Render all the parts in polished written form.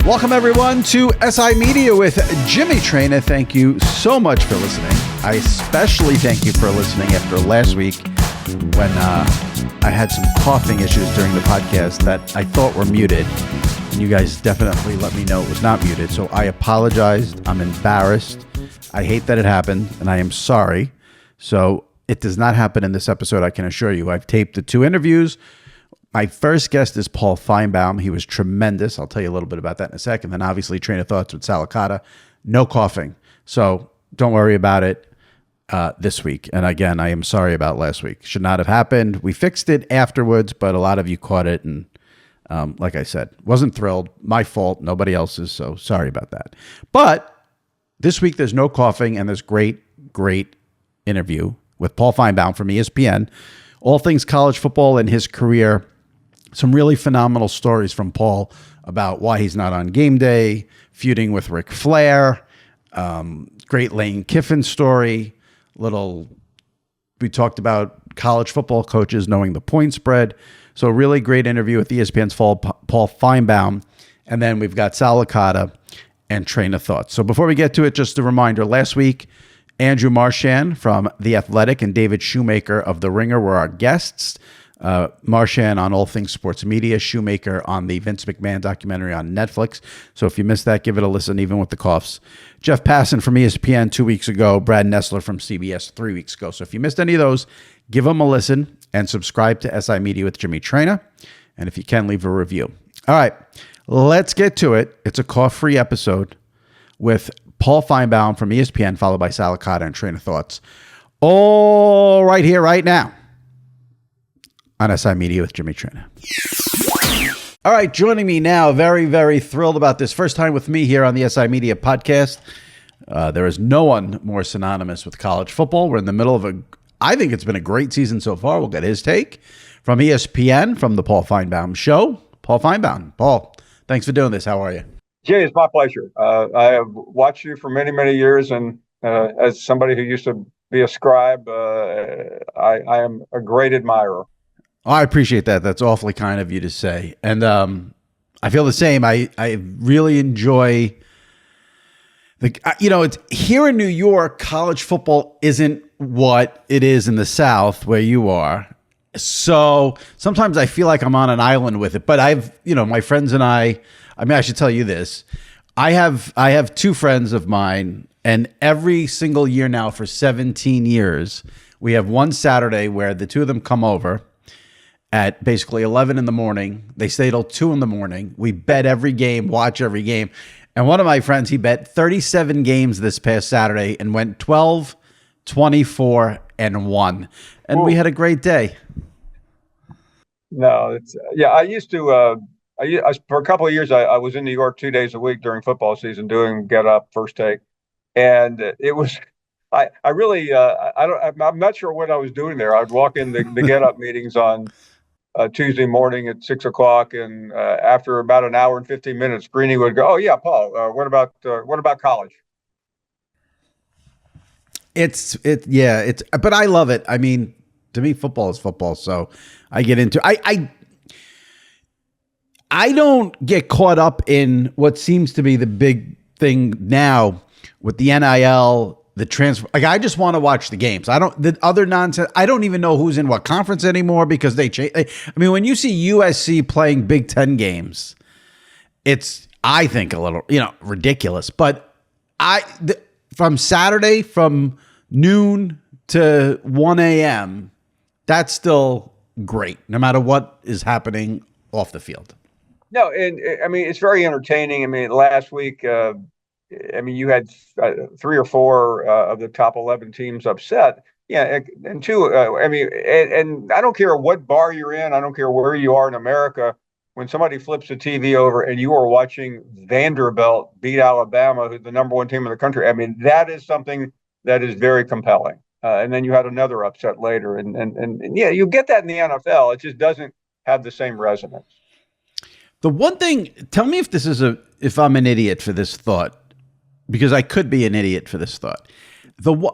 Welcome, everyone, to SI Media with Jimmy Traina. Thank you so much for listening. I especially thank you for listening after last week when I had some coughing issues during the podcast that I thought were muted. And you guys definitely let me know it was not muted. So I apologized. I'm embarrassed. I hate that it happened, and I am sorry. So it does not happen in this episode, I can assure you. I've taped the 2 interviews. My first guest is Paul Finebaum. He was tremendous. I'll tell you a little bit about that in a second. Then obviously Traina Thoughts with Sal Licata. No coughing. So don't worry about it this week. And again, I am sorry about last week. Should not have happened. We fixed it afterwards, but a lot of you caught it. And like I said, wasn't thrilled. My fault. Nobody else's. So sorry about that. But this week there's no coughing and there's great interview with Paul Finebaum from ESPN. All things college football and his career. Some really phenomenal stories from Paul about why he's not on Gameday, feuding with Ric Flair, great Lane Kiffin story. We talked about college football coaches knowing the point spread. So really great interview with ESPN's Paul Finebaum. And then we've got Sal Licata and Traina Thoughts. So before we get to it, just a reminder, last week, Andrew Marchand from The Athletic and David Shoemaker of The Ringer were our guests. Marchand on all things sports media, Shoemaker on the Vince McMahon documentary on Netflix. So if you missed that, give it a listen, even with the coughs. Jeff Passan from ESPN 2 weeks ago, Brad Nessler from CBS 3 weeks ago. So if you missed any of those, give them a listen and subscribe to SI Media with Jimmy Traina. And if you can, leave a review. All right, let's get to it. It's a cough-free episode with Paul Finebaum from ESPN, followed by Sal Licata and Traina Thoughts. All right here, right now, on SI Media with Jimmy Traina. All right, joining me now, very, very thrilled about this. First time with me here on the SI Media podcast. There is no one more synonymous with college football. We're in the middle of I think it's been a great season so far. We'll get his take from ESPN, from the Paul Finebaum Show. Paul Finebaum. Paul, thanks for doing this. How are you? Jay, it's my pleasure. I have watched you for many, many years, and as somebody who used to be a scribe, I am a great admirer. Oh, I appreciate that. That's awfully kind of you to say. And I feel the same. I really enjoy it's here in New York, college football isn't what it is in the South where you are. So sometimes I feel like I'm on an island with it, but my friends and I should tell you this. I have 2 friends of mine, and every single year now for 17 years, we have one Saturday where the 2 of them come over at basically 11 in the morning. They stay till 2 in the morning. We bet every game, watch every game. And one of my friends, he bet 37 games this past Saturday and went 12, 24, and 1. And we had a great day. No, I used to, for a couple of years, I was in New York 2 days a week during football season doing Get Up, First Take. And it was, I'm not sure what I was doing there. I'd walk in the Get Up meetings on Tuesday morning at 6 o'clock, and after about an hour and 15 minutes, Greeny would go, "Oh yeah, Paul. What about college?" But I love it. I mean, to me, football is football. So I get into. I don't get caught up in what seems to be the big thing now with the NIL. The transfer, I just want to watch the games. The other nonsense. I don't even know who's in what conference anymore because they change. I mean, when you see USC playing Big Ten games, it's, I think, a little, ridiculous. But from Saturday from noon to 1 a.m., that's still great, no matter what is happening off the field. No, and I mean, it's very entertaining. I mean, last week, you had 3 or 4 of the top 11 teams upset. Yeah, and 2. And I don't care what bar you're in. I don't care where you are in America. When somebody flips the TV over and you are watching Vanderbilt beat Alabama, who's the number 1 team in the country, I mean, that is something that is very compelling. And then you had another upset later, and yeah, you get that in the NFL. It just doesn't have the same resonance. The one thing, tell me if I'm an idiot for this thought. Because I could be an idiot for this thought.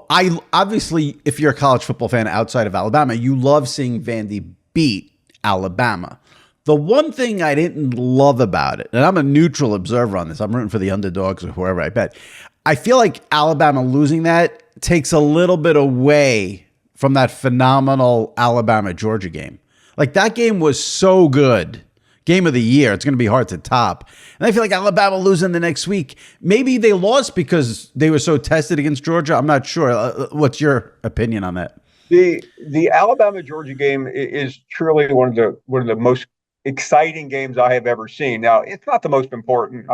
I obviously, if you're a college football fan outside of Alabama, you love seeing Vandy beat Alabama. The one thing I didn't love about it, and I'm a neutral observer on this, I'm rooting for the underdogs or whoever I bet. I feel like Alabama losing that takes a little bit away from that phenomenal Alabama-Georgia game. Like, that game was so good. Game of the year. It's going to be hard to top. And I feel like Alabama losing the next week. Maybe they lost because they were so tested against Georgia. I'm not sure. What's your opinion on that? The Alabama Georgia game is truly one of the most exciting games I have ever seen. Now, it's not the most important,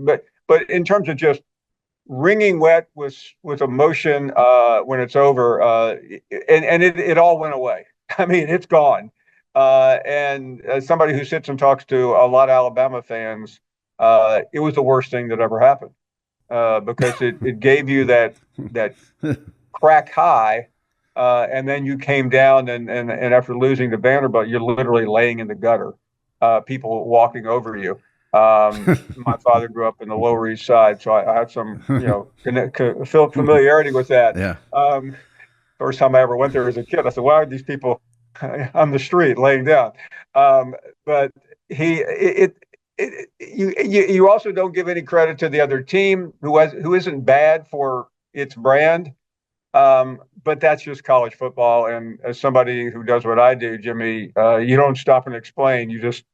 but in terms of just wringing wet with emotion when it's over, and it all went away. I mean, it's gone. And as somebody who sits and talks to a lot of Alabama fans, it was the worst thing that ever happened because it gave you that crack high. And then you came down and after losing to Vanderbilt, you're literally laying in the gutter, people walking over you. My father grew up in the Lower East Side, so I had some, familiarity with that. Yeah. First time I ever went there as a kid, I said, "Why are these people on the street laying down?" But you also don't give any credit to the other team who isn't bad for its brand. But that's just college football. And as somebody who does what I do, Jimmy, you don't stop and explain. You just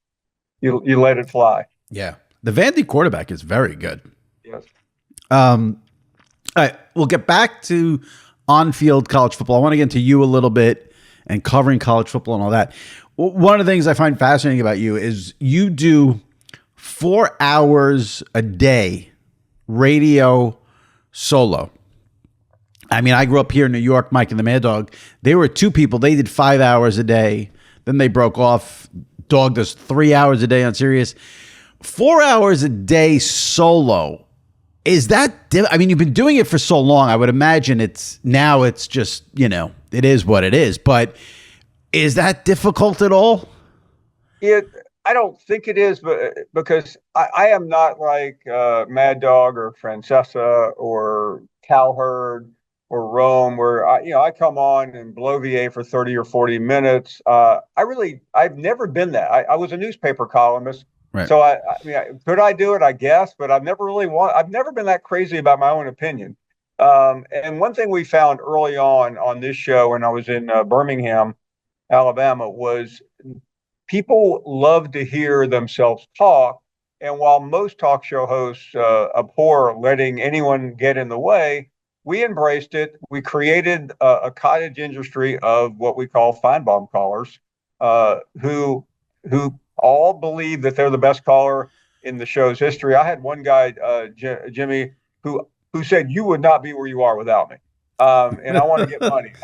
you let it fly. Yeah. The Vandy quarterback is very good. Yes. All right. We'll get back to on-field college football. I want to get into you a little bit and covering college football and all that. One of the things I find fascinating about you is you do 4 hours a day radio solo. I mean, I grew up here in New York, Mike and the Mad Dog. They were two people. They did 5 hours a day. Then they broke off. Dog does 3 hours a day on Sirius. 4 hours a day solo. Is that, I mean, you've been doing it for so long. I would imagine it's just, it is what it is. But is that difficult at all? I don't think it is, but because I am not like Mad Dog or Francesa or Cowherd or Rome, where I come on and bloviate for 30 or 40 minutes. I've never been that. I was a newspaper columnist. Right. So I mean, could I do it? I guess, but I've never been that crazy about my own opinion. And one thing we found early on this show when I was in Birmingham, Alabama, was people love to hear themselves talk. And while most talk show hosts abhor letting anyone get in the way, we embraced it. We created a cottage industry of what we call Finebaum callers, who all believe that they're the best caller in the show's history. I had one guy, Jimmy, who said, "You would not be where you are without me." And I want to get money.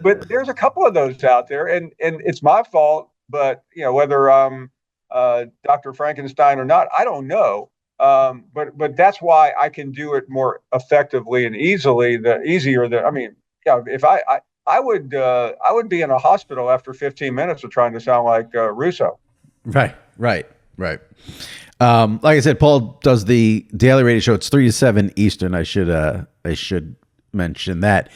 But there's a couple of those out there, and it's my fault. But whether I'm Dr. Frankenstein or not, I don't know. But that's why I can do it more effectively and easily. If I would be in a hospital after 15 minutes of trying to sound like Russo. Right. Like I said, Paul does the daily radio show. It's 3 to 7 Eastern. I should mention that.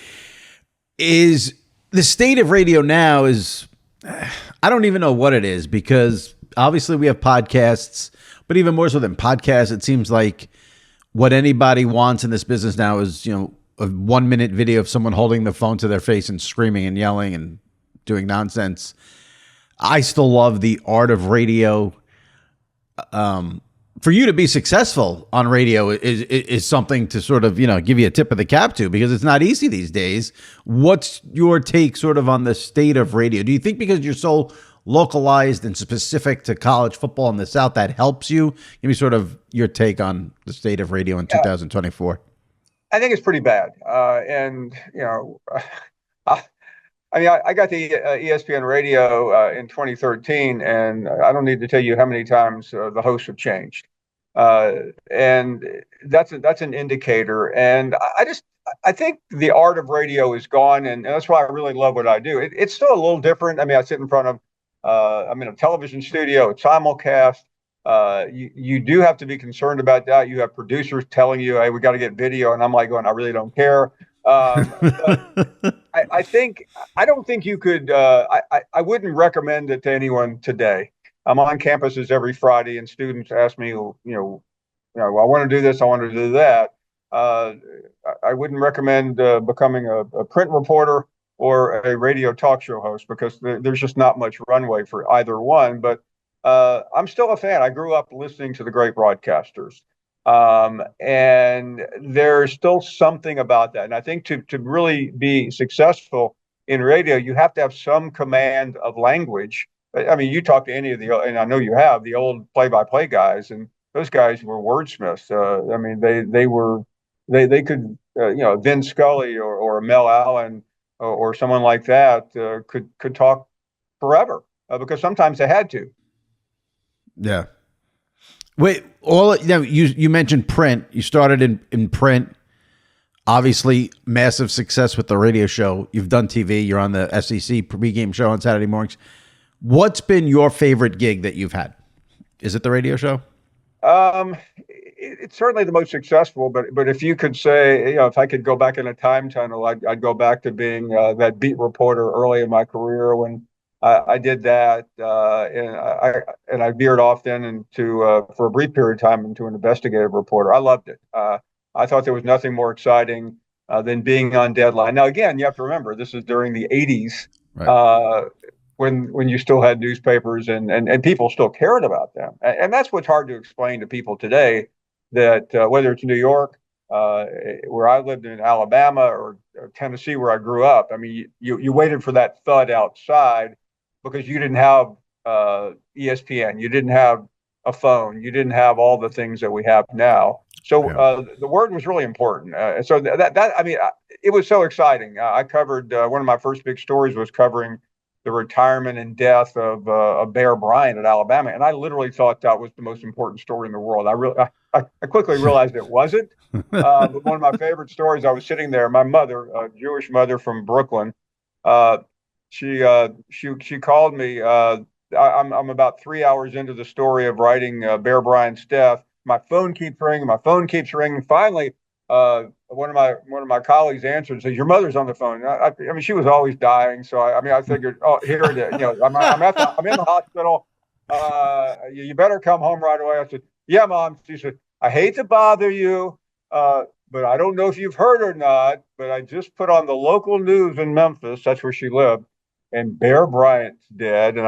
Is the state of radio now is, I don't even know what it is, because obviously we have podcasts, but even more so than podcasts, it seems like what anybody wants in this business now is, a 1 minute video of someone holding the phone to their face and screaming and yelling and doing nonsense. I still love the art of radio. For you to be successful on radio is something to sort of, give you a tip of the cap to, because it's not easy these days. What's your take sort of on the state of radio? Do you think because you're so localized and specific to college football in the South, that helps you? Give me sort of your take on the state of radio in 2024. I think it's pretty bad. I got the ESPN radio in 2013, and I don't need to tell you how many times the hosts have changed. And that's an indicator. And I think the art of radio is gone, and that's why I really love what I do. It's still a little different. I mean, I sit in front of, I'm in a television studio, it's simulcast. You do have to be concerned about that. You have producers telling you, "Hey, we got to get video," and I'm like going, "I really don't care." But I don't think you could. I wouldn't recommend it to anyone today. I'm on campuses every Friday, and students ask me, I want to do this, I want to do that. I wouldn't recommend becoming a print reporter or a radio talk show host because there's just not much runway for either one. But I'm still a fan. I grew up listening to the great broadcasters. And there's still something about that. And I think to really be successful in radio, you have to have some command of language. I mean, you talk to any of and I know you have, the old play-by-play guys, and those guys were wordsmiths. I mean, they could, Vin Scully or Mel Allen or someone like that could talk forever because sometimes they had to. Yeah. Wait, you mentioned print. You started in print. Obviously, massive success with the radio show. You've done TV. You're on the SEC pregame show on Saturday mornings. What's been your favorite gig that you've had? Is it the radio show? It's certainly the most successful, but if you could say, if I could go back in a time tunnel, I'd go back to being that beat reporter early in my career when I did that, and I veered off then into for a brief period of time into an investigative reporter. I loved it. I thought there was nothing more exciting than being on deadline. Now, again, you have to remember this is during the '80s, right. When you still had newspapers and people still cared about them, and that's what's hard to explain to people today. That whether it's New York, where I lived in Alabama, or Tennessee, where I grew up, I mean, you waited for that thud outside because you didn't have ESPN, you didn't have a phone, you didn't have all the things that we have now. So the word was really important. So I mean, it was so exciting. I covered one of my first big stories was covering the retirement and death of Bear Bryant at Alabama, and I literally thought that was the most important story in the world. I quickly realized it wasn't. But one of my favorite stories, I was sitting there. My mother, a Jewish mother from Brooklyn, she called me. I'm about 3 hours into the story of writing Bear Bryant's death. My phone keeps ringing. My phone keeps ringing. Finally, one of my colleagues answered and says, "Your mother's on the phone." I mean, she was always dying, so I figured, oh, here it is. I'm in the hospital. You better come home right away. I said, "Yeah, Mom." She said, "I hate to bother you, but I don't know if you've heard or not, but I just put on the local news in Memphis." That's where she lived. And Bear Bryant's dead, and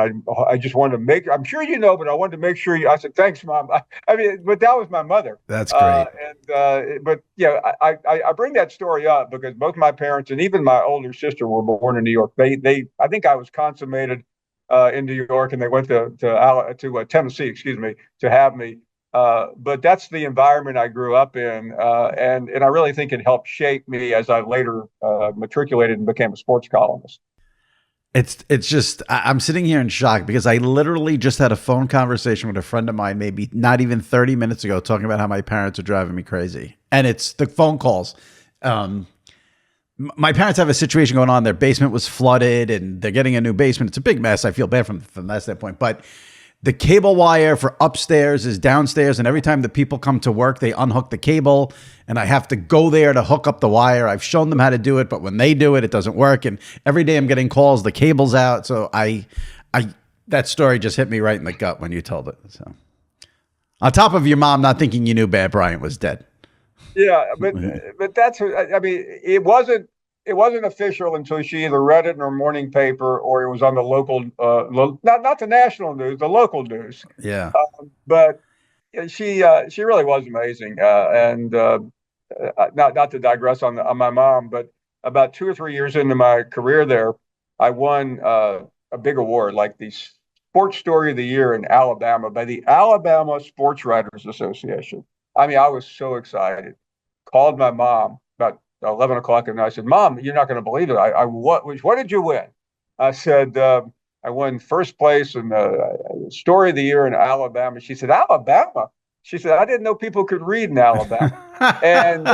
I just wanted to I'm sure you know, but I wanted to make sure I said, "Thanks, Mom." I mean, but that was my mother. That's great. But yeah, I bring that story up because both my parents and even my older sister were born in New York. I think I was consummated in New York, and they went to Tennessee, excuse me, to have me. But that's the environment I grew up in, and I really think it helped shape me as I later matriculated and became a sports columnist. It's just, I'm sitting here in shock because I literally just had a phone conversation with a friend of mine, maybe not even 30 minutes ago, talking about how my parents are driving me crazy. And it's the phone calls. My parents have a situation going on. Their basement was flooded and they're getting a new basement. It's a big mess. I feel bad from that standpoint, but the cable wire for upstairs is downstairs, and every time the people come to work, they unhook the cable, and I have to go there to hook up the wire. I've shown them how to do it, but when they do it, it doesn't work. And every day I'm getting calls, the cable's out. So that story just hit me right in the gut when you told it. So on top of your mom not thinking you knew Bear Bryant was dead. Yeah, but that's, I mean, it wasn't official until she either read it in her morning paper or it was on the local, not the national news, the local news. Yeah. But she really was amazing. And not to digress on my mom, but about 2 or 3 years into my career there, I won a big award, like the Sports Story of the Year in Alabama by the Alabama Sports Writers Association. I mean, I was so excited. Called my mom about 11 o'clock at night. I said, "Mom, you're not going to believe it. What did you win?" I said, "I won first place in the Story of the Year in Alabama." She said, "Alabama?" She said, "I didn't know people could read in Alabama." And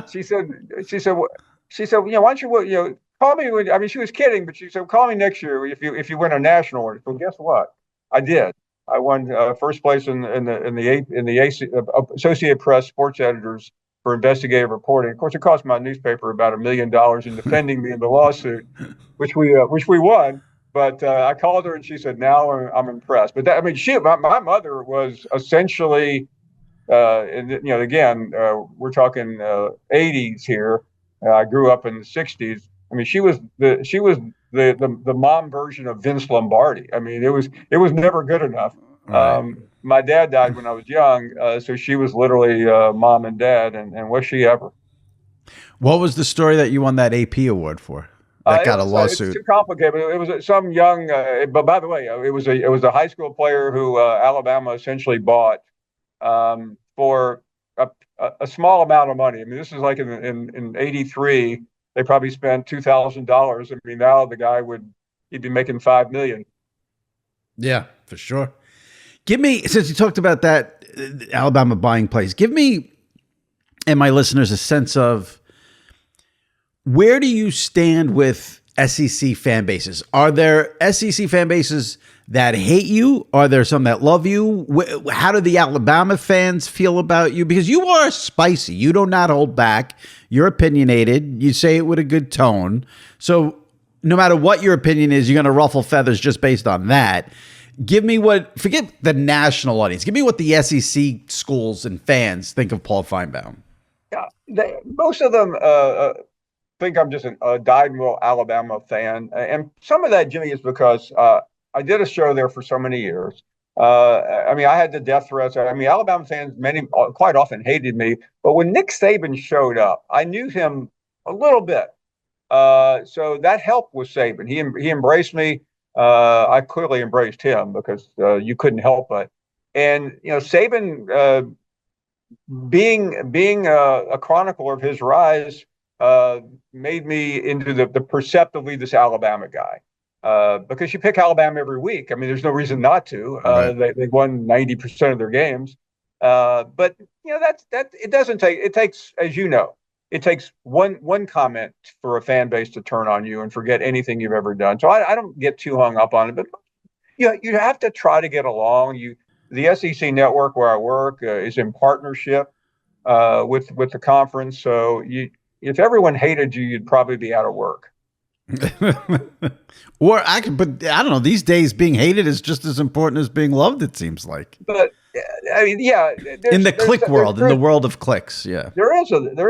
she said, "Why don't you, call me when," I mean, she was kidding, but she said, "Call me next year if you win a national award." So guess what? I did. I won first place in the Associated Press sports editors for investigative reporting. Of course, it cost my newspaper about $1 million in defending me in the lawsuit, which we won. but I called her and she said, "Now I'm impressed." But that, I mean, my mother was essentially, and again, we're talking 80s here. I grew up in the 60s. I mean, she was the mom version of Vince Lombardi. I mean, it was never good enough. Right. My dad died when I was young, so she was literally mom and dad, and was she ever? What was the story that you won that AP award for? That got a It's lawsuit. too complicated. But it was some young. But by the way, it was a high school player who Alabama essentially bought for a small amount of money. I mean, this is like in '83. They probably spent $2,000. I mean, now the guy he'd be making 5 million. Yeah, for sure. Give me, since you talked about that Alabama buying place, give me and my listeners a sense of where do you stand with SEC fan bases? Are there SEC fan bases that hate you? Are there some that love you? How do the Alabama fans feel about you? Because you are spicy. You do not hold back. You're opinionated. You say it with a good tone. So no matter what your opinion is, you're going to ruffle feathers just based on that. Forget the national audience. Give me what the SEC schools and fans think of Paul Finebaum. Yeah, most of them think I'm just a dyed-in-the-wool Alabama fan, and some of that, Jimmy, is because I did a show there for so many years. I mean, I had the death threats. I mean, Alabama fans, quite often hated me, but when Nick Saban showed up, I knew him a little bit, so that helped with Saban. He embraced me. I clearly embraced him because you couldn't help it. And Saban, being a chronicler of his rise, made me into the perceptively this Alabama guy. Because you pick Alabama every week. I mean, there's no reason not to. Right. They won 90% of their games. But it doesn't take. It takes, as you know, it takes one comment for a fan base to turn on you and forget anything you've ever done. So I don't get too hung up on it. But you have to try to get along. The SEC network where I work is in partnership with the conference. So if everyone hated you, you'd probably be out of work. But I don't know. These days, being hated is just as important as being loved. It seems like. But I mean, yeah, in the click world, in the world of clicks, yeah, there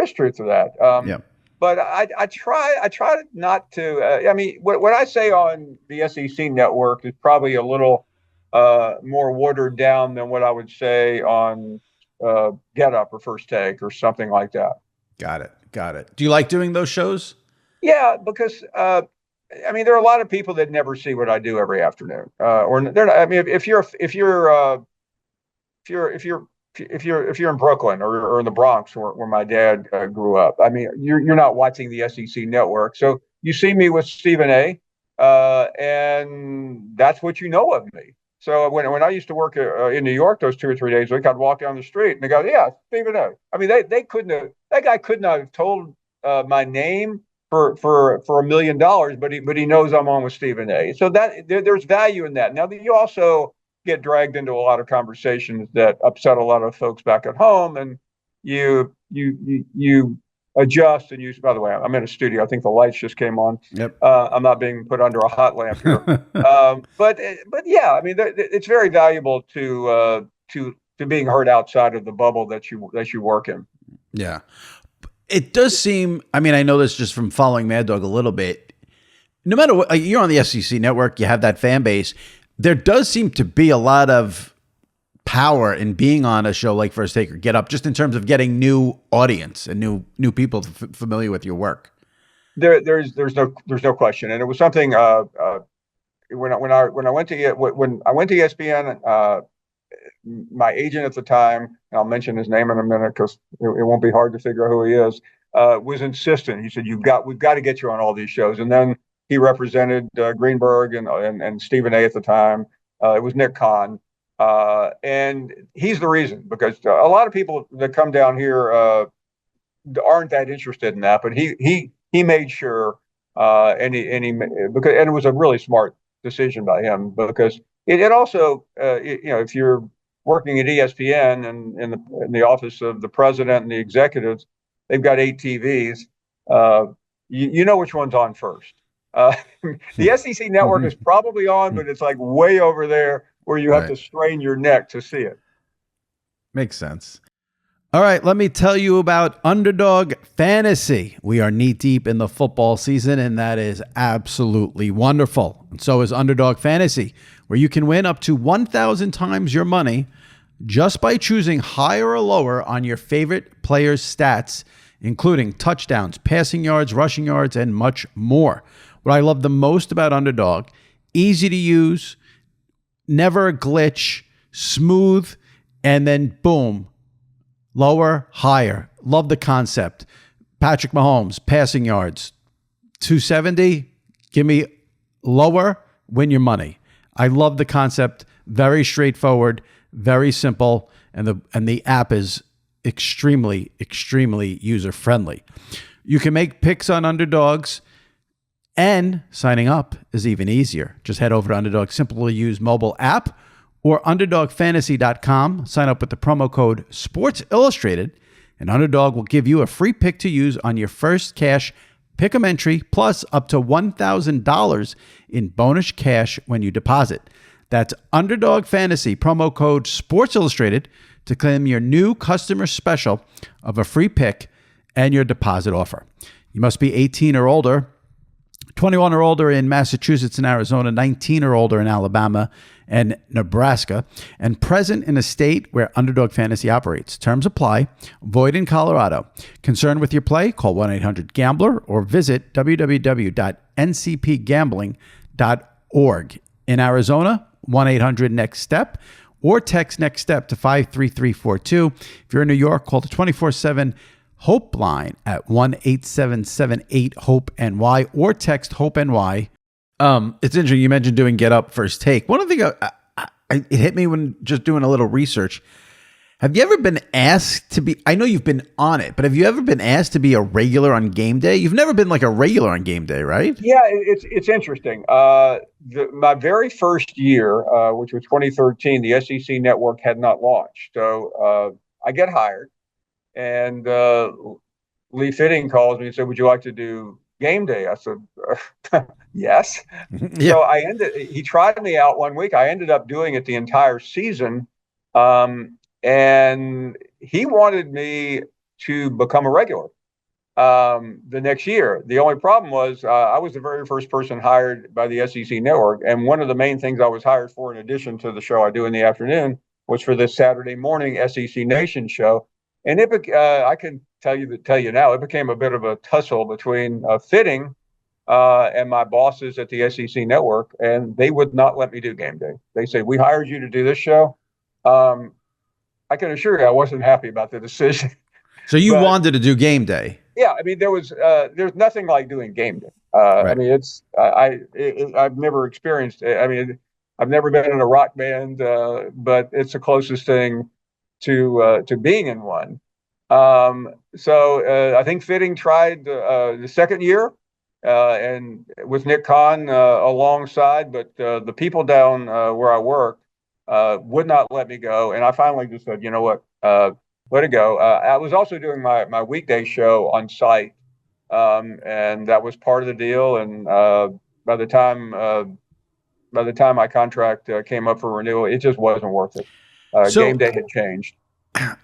is truth to that. Yeah. But I try not to. I mean, what I say on the SEC network is probably a little more watered down than what I would say on Get Up or First Take or something like that. Got it. Do you like doing those shows? Yeah, because I mean, there are a lot of people that never see what I do every afternoon, or they're not, I mean, if you're in Brooklyn or in the Bronx where my dad grew up, I mean, you're not watching the SEC network, so you see me with Stephen A. And that's what you know of me. So when I used to work in New York those 2 or 3 days a week, I'd walk down the street and they go, "Yeah, Stephen A." I mean, that guy could not have told my name for $1 million, but he knows I'm on with Stephen A. So there's value in that. Now you also get dragged into a lot of conversations that upset a lot of folks back at home, and you adjust and use. By the way, I'm in a studio. I think the lights just came on. Yep. I'm not being put under a hot lamp here. But yeah, I mean, it's very valuable to being heard outside of the bubble that you work in. Yeah. It does seem, I mean, I know this just from following Mad Dog a little bit. No matter what, you're on the SEC network, you have that fan base. There does seem to be a lot of power in being on a show like First Take or Get Up, just in terms of getting new audience and new people familiar with your work. There's no question, and it was something. When I went to ESPN, my agent at the time, and I'll mention his name in a minute because it won't be hard to figure out who he is, was insistent. He said, we've got to get you on all these shows. And then he represented Greenberg and Stephen A. at the time. It was Nick Khan. And he's the reason, because a lot of people that come down here aren't that interested in that. But he made sure, and it was a really smart decision by him, because it also, if you're working at ESPN and in the office of the president and the executives, they've got 8 TVs. You know which one's on first. The SEC network is probably on, but it's like way over there where you have to strain your neck to see it. Makes sense. All right, let me tell you about Underdog Fantasy. We are knee deep in the football season, and that is absolutely wonderful. And so is Underdog Fantasy, where you can win up to 1,000 times your money just by choosing higher or lower on your favorite players' stats, including touchdowns, passing yards, rushing yards, and much more. What I love the most about Underdog, easy to use, never a glitch, smooth, and then boom, lower, higher. Love the concept. Patrick Mahomes, passing yards, 270. Give me lower, win your money. I love the concept. Very straightforward, very simple, and the app is extremely, extremely user-friendly. You can make picks on underdogs, and signing up is even easier. Just head over to Underdog's simple to use mobile app or underdogfantasy.com. Sign up with the promo code Sports Illustrated, and Underdog will give you a free pick to use on your first cash pick'em entry, plus up to $1,000 in bonus cash when you deposit. That's Underdog Fantasy, promo code Sports Illustrated, to claim your new customer special of a free pick and your deposit offer. You must be 18 or older, 21 or older in Massachusetts and Arizona, 19 or older in Alabama and Nebraska, and present in a state where Underdog Fantasy operates. Terms apply. Void in Colorado. Concerned with your play? Call 1-800-GAMBLER or visit www.ncpgambling.org. In Arizona, 1-800-NEXT-STEP or text NEXT STEP to 53342. If you're in New York, call the 24/7 Hope line at 1-877-8-HOPE-NY or text HOPE-NY. It's interesting. You mentioned doing Get Up First Take. One of the things it hit me when just doing a little research. Have you ever been asked to be, I know you've been on it, but have you ever been asked to be a regular on Gameday? You've never been like a regular on Gameday, right? Yeah, it's interesting. My very first year, which was 2013, the SEC network had not launched. So I get hired, and Lee Fitting calls me and said, "Would you like to do Gameday?" I said, "Yes." Yeah. So he tried me out one week. I ended up doing it the entire season. And he wanted me to become a regular the next year. The only problem was I was the very first person hired by the SEC network. And one of the main things I was hired for, in addition to the show I do in the afternoon, was for this Saturday morning SEC Nation show. And I can tell you now, it became a bit of a tussle between Fitting and my bosses at the SEC network, and they would not let me do Gameday. They said, "We hired you to do this show." I can assure you, I wasn't happy about the decision. So you wanted to do Gameday? Yeah, I mean, there's nothing like doing Gameday. Right. I mean, I've never experienced it. I mean, I've never been in a rock band, but it's the closest thing to being in one. So I think Fitting tried the second year, and with Nick Khan alongside, but the people down where I work would not let me go. And I finally just said, you know what, let it go. I was also doing my weekday show on site, and that was part of the deal. And by the time my contract came up for renewal, it just wasn't worth it. Gameday had changed.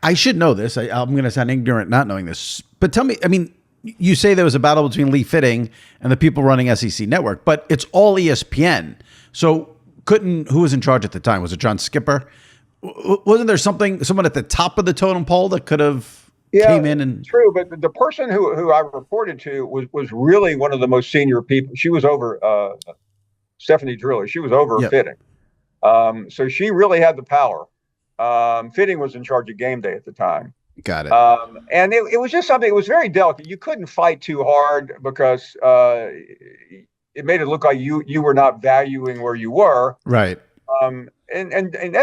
I should know this. I'm going to sound ignorant not knowing this. But tell me, I mean, you say there was a battle between Lee Fitting and the people running SEC Network, but it's all ESPN. So who was in charge at the time? Was it John Skipper? Wasn't there someone at the top of the totem pole that could have came in? And true, but the person who I reported to was really one of the most senior people. She was over Stephanie Driller. She was over Fitting. So she really had the power. Fitting was in charge of Gameday at the time. Got it. And it was just something, it was very delicate. You couldn't fight too hard because it made it look like you were not valuing where you were. Right. And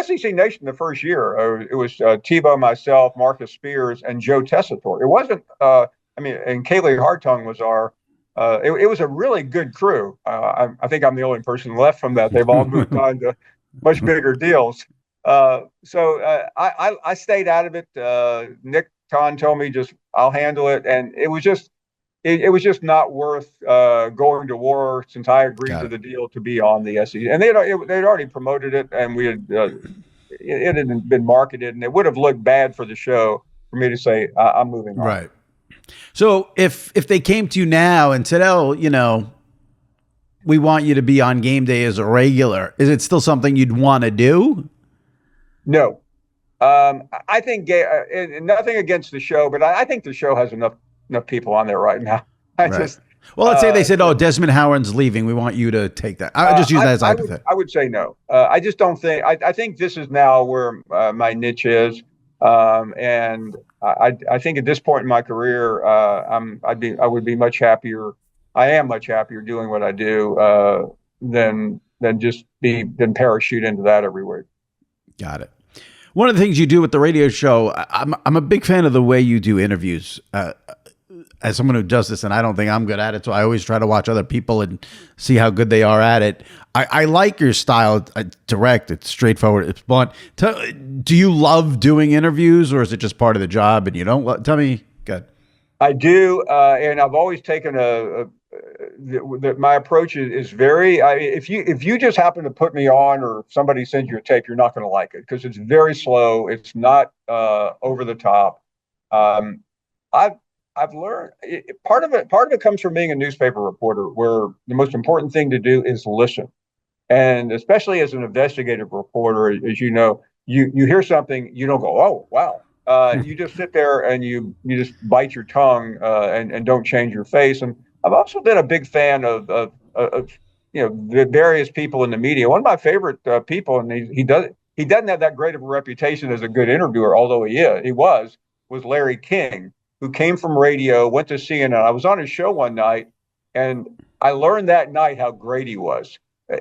SEC Nation the first year, it was Tebow, myself, Marcus Spears, and Joe Tessitore. It wasn't, and Kaylee Hartung was it was a really good crew. I think I'm the only person left from that. They've all moved on to much bigger deals. So I stayed out of it. Nick Khan told me I'll handle it. And it was just, it was just not worth going to war since I agreed Got to it. the deal to be on the SEC. And they'd already promoted it, and it had been marketed, and it would have looked bad for the show for me to say I'm moving on. Right. So if they came to you now and said, "Oh, we want you to be on Game Day as a regular," is it still something you'd want to do? No. I think nothing against the show, but I think the show has enough people on there right now. Right. Well, let's say they said, "Oh, Desmond Howard's leaving. We want you to take that." I would just use that as hypothetical. I would say no. I just don't think. I think this is now where my niche is, and I think at this point in my career, I would be much happier. I am much happier doing what I do than parachute into that every week. Got it. One of the things you do with the radio show, I'm a big fan of the way you do interviews. As someone who does this, and I don't think I'm good at it, so I always try to watch other people and see how good they are at it. I like your style. It's direct, it's straightforward, it's blunt. Do you love doing interviews, or is it just part of the job and you don't? Tell me. Good. I do, and I've always taken my approach is very. If you just happen to put me on, or somebody sends you a tape, you're not going to like it because it's very slow. It's not over the top. I've learned part of it comes from being a newspaper reporter, where the most important thing to do is listen, and especially as an investigative reporter, as you know, you hear something, you don't go, "Oh, wow." You just sit there and you just bite your tongue and don't change your face. And I've also been a big fan of the various people in the media. One of my favorite people, and he doesn't have that great of a reputation as a good interviewer, although he was Larry King, who came from radio, went to CNN. I was on his show one night, and I learned that night how great he was.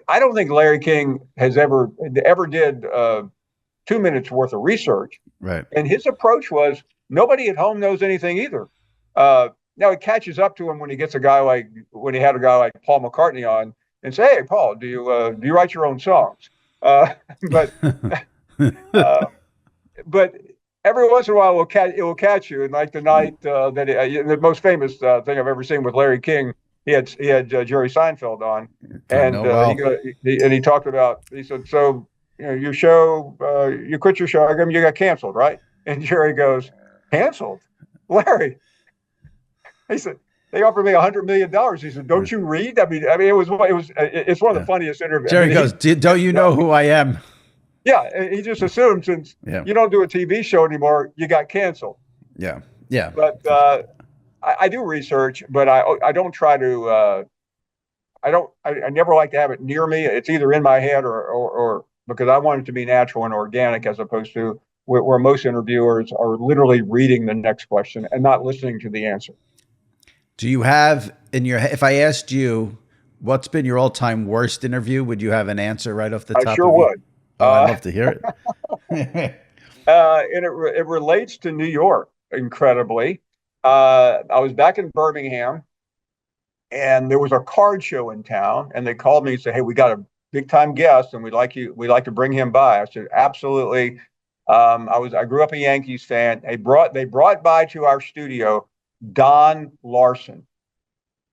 I don't think Larry King has ever did 2 minutes worth of research. Right. And his approach was nobody at home knows anything either. Now it catches up to him when he had a guy like Paul McCartney on and say, "Hey, Paul, do you write your own songs?" But but every once in a while it will catch you. And like the night the most famous thing I've ever seen with Larry King, he had Jerry Seinfeld on, and he talked about. He said, "So, your show, you quit your show. You got canceled, right?" And Jerry goes, "Canceled, Larry?" He said, "They offered me $100 million." He said, "Don't you read?" I mean, it's one of the funniest interviews. Jerry goes, "Don't you know who I am?" Yeah, he just assumed since you don't do a TV show anymore, you got canceled. Yeah, yeah. But I do research, but I don't try to. I never like to have it near me. It's either in my head or because I want it to be natural and organic, as opposed to where most interviewers are literally reading the next question and not listening to the answer. Do you have in your head, if I asked you what's been your all-time worst interview, would you have an answer right off the top? I sure would. Oh, I'd love to hear it. And it relates to New York, incredibly. I was back in Birmingham, and there was a card show in town, and they called me and said, "Hey, we got a big time guest, and we'd like to bring him by." I said, "Absolutely." I grew up a Yankees fan. They brought by to our studio Don Larson,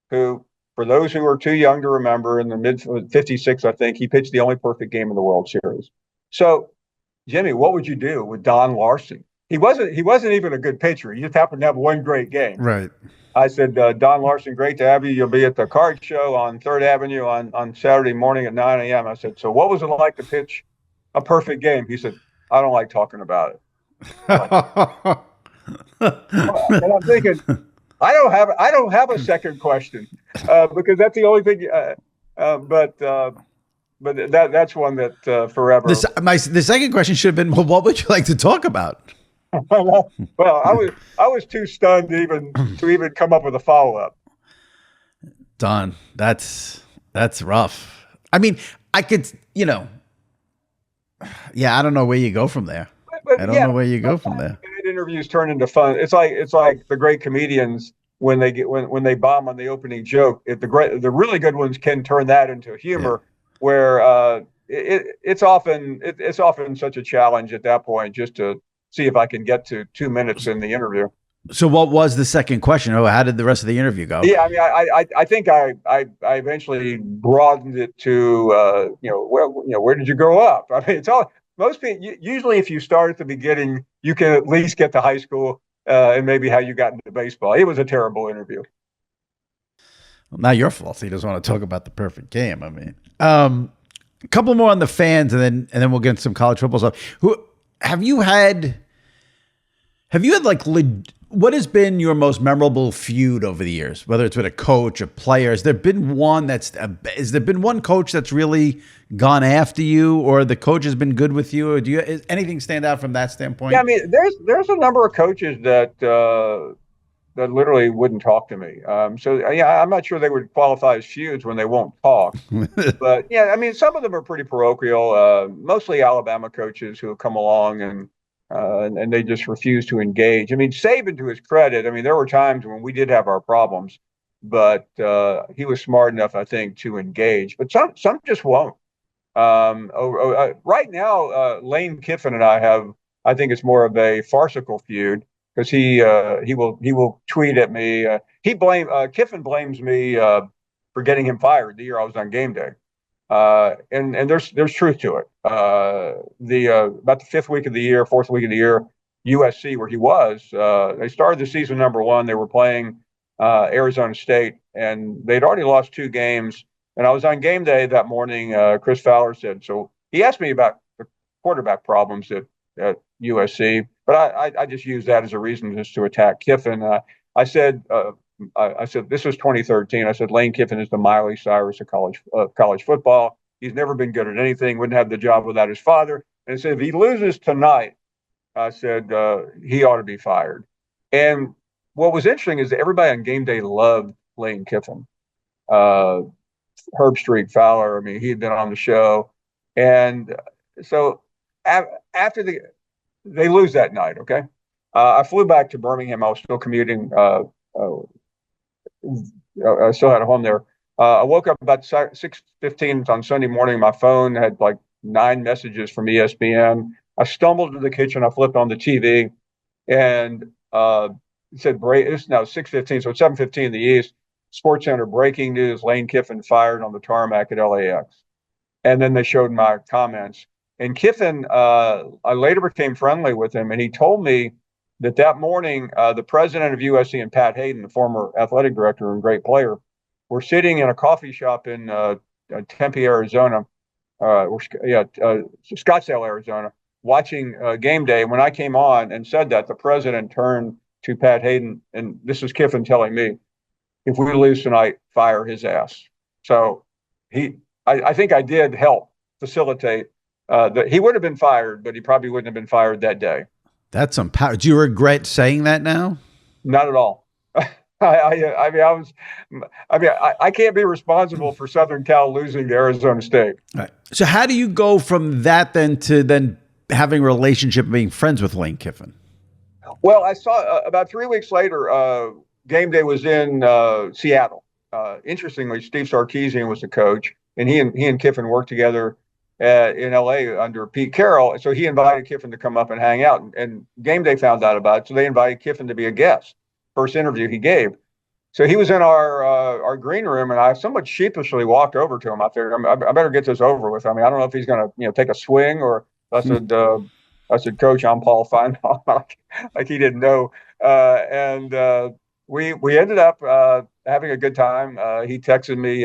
who, for those who are too young to remember, in the mid '56, I think he pitched the only perfect game in the World Series. So, Jimmy, what would you do with Don Larson? He wasn't even a good pitcher. He just happened to have one great game. Right. I said, "Don Larson, great to have you. You'll be at the card show on 3rd Avenue on Saturday morning at 9 a.m. I said, "So what was it like to pitch a perfect game?" He said, "I don't like talking about it." And I'm thinking, I don't have a second question because that's the only thing. But that's one that forever. The second question should have been, well, what would you like to talk about? Well, I was too stunned to even come up with a follow up. Don, that's rough. I mean, I could, I don't know where you go from there. I don't know where you go from there. Interviews turn into fun. It's like the great comedians when they bomb on the opening joke. The really good ones can turn that into humor, where it's often such a challenge at that point just to see if I can get to 2 minutes in the interview. So what was the second question? Oh, how did the rest of the interview go? Yeah, I mean, I think I eventually broadened it to where did you grow up? I mean, it's all most people usually if you start at the beginning, you can at least get to high school and maybe how you got into baseball. It was a terrible interview. Well, not your fault. He doesn't want to talk about the perfect game. I mean, a couple more on the fans, and then we'll get into some college football stuff. Who have you had? Have you had what has been your most memorable feud over the years? Whether it's with a coach, a player, has there been one has there been one coach that's really gone after you, or the coach has been good with you, or is anything stand out from that standpoint? Yeah, I mean, there's a number of coaches that literally wouldn't talk to me. So yeah, I'm not sure they would qualify as feuds when they won't talk. But yeah, I mean, some of them are pretty parochial. Mostly Alabama coaches who have come along and they just refuse to engage. I mean, Saban, to his credit, I mean, there were times when we did have our problems, but he was smart enough, I think, to engage. But some just won't. Right now, Lane Kiffin and I think it's more of a farcical feud because he will tweet at me. Kiffin blames me for getting him fired the year I was on Gameday. And there's truth to it. About the fourth week of the year, USC where he was, they started the season number one. They were playing Arizona State, and they'd already lost 2 games. And I was on Gameday that morning. Chris Fowler said, so he asked me about the quarterback problems at USC, but I just used that as a reason just to attack Kiffin. I said this was 2013. I said Lane Kiffin is the Miley Cyrus of college football. He's never been good at anything. Wouldn't have the job without his father. And I said if he loses tonight, I said he ought to be fired. And what was interesting is that everybody on Gameday loved Lane Kiffin. Herb Street Fowler. I mean, he had been on the show, and so after they lose that night, okay. I flew back to Birmingham. I was still commuting. I still had a home there. I woke up about 6:15 on Sunday morning. My phone had like 9 messages from ESPN. I stumbled to the kitchen. I flipped on the TV, and it said, it's now 6:15, so it's 7:15 in the East. Sports Center breaking news: Lane Kiffin fired on the tarmac at LAX. And then they showed my comments. And Kiffin, I later became friendly with him, and he told me that morning, the president of USC and Pat Hayden, the former athletic director and great player, were sitting in a coffee shop in Tempe, Arizona, Scottsdale, Arizona, watching Gameday. When I came on and said that, the president turned to Pat Hayden, and this is Kiffin telling me, if we lose tonight, fire his ass. So I think I did help facilitate that. He would have been fired, but he probably wouldn't have been fired that day. That's some power. Do you regret saying that now? Not at all. I can't be responsible for Southern Cal losing to Arizona State. Right. So how do you go from that then to having a relationship and being friends with Lane Kiffin? Well, I saw about 3 weeks later, Gameday was in Seattle. Interestingly, Steve Sarkisian was the coach, and he and Kiffin worked together in LA under Pete Carroll. So he invited Kiffin to come up and hang out, and Gameday found out about it. So they invited Kiffin to be a guest. First interview he gave. So he was in our green room, and I somewhat sheepishly walked over to him. I figured I better get this over with. I mean, I don't know if he's going to take a swing, or I said, Coach, I'm Paul Finebaum, like he didn't know. We ended up having a good time. He texted me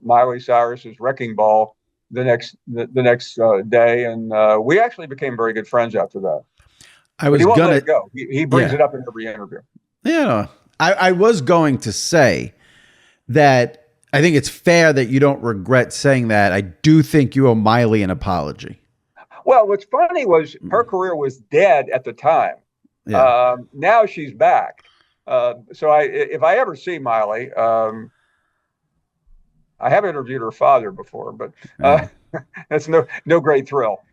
Miley Cyrus's Wrecking Ball the next day, and we actually became very good friends after that. He won't let it go. He brings it up in every interview. Yeah, I was going to say that I think it's fair that you don't regret saying that. I do think you owe Miley an apology. Well, what's funny was her career was dead at the time. Yeah. Now she's back. So if I ever see Miley, I have interviewed her father before, but that's no great thrill.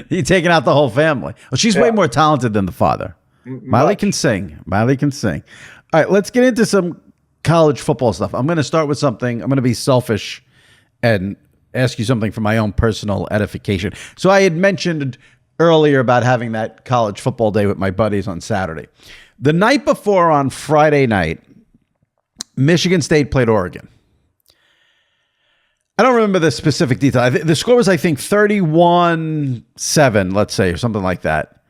You're taking out the whole family. Well, she's way more talented than the father. Miley can sing. Miley can sing. All right, let's get into some college football stuff. I'm going to start with something. I'm going to be selfish and ask you something for my own personal edification. So I had mentioned earlier about having that college football day with my buddies on Saturday. The night before, on Friday night, Michigan State played Oregon. I don't remember the specific detail. The score was, I think, 31-7, let's say, or something like that.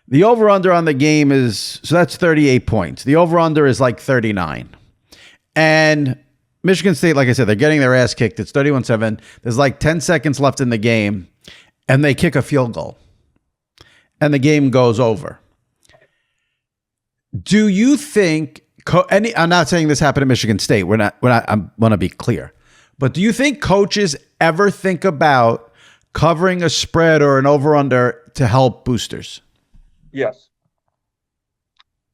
The over-under on the game is, so that's 38 points. The over-under is like 39. And Michigan State, like I said, they're getting their ass kicked. It's 31-7. There's like 10 seconds left in the game, and they kick a field goal. And the game goes over. Do you think, I'm not saying this happened at Michigan State. I want to be clear. But do you think coaches ever think about covering a spread or an over-under to help boosters? Yes.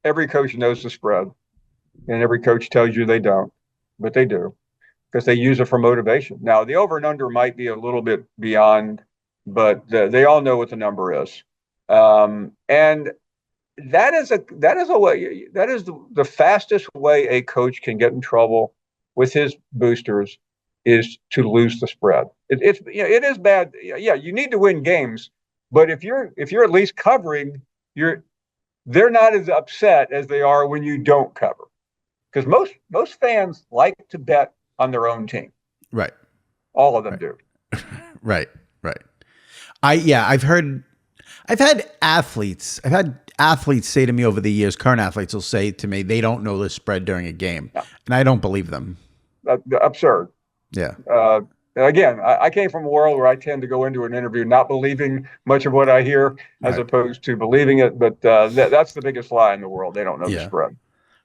Every coach knows the spread, and every coach tells you they don't, but they do because they use it for motivation. Now, the over and under might be a little bit beyond, but they all know what the number is. And that is the fastest way a coach can get in trouble with his boosters is to lose the spread. It is bad. Yeah, you need to win games, but if you're at least covering, they're not as upset as they are when you don't cover, because most fans like to bet on their own team. Right. All of them do. Right. I've had athletes say to me over the years, current athletes will say to me, they don't know the spread during a game. No. And I don't believe them. Absurd. Yeah. Again, I came from a world where I tend to go into an interview not believing much of what I hear as opposed to believing it. But that's the biggest lie in the world. They don't know the spread.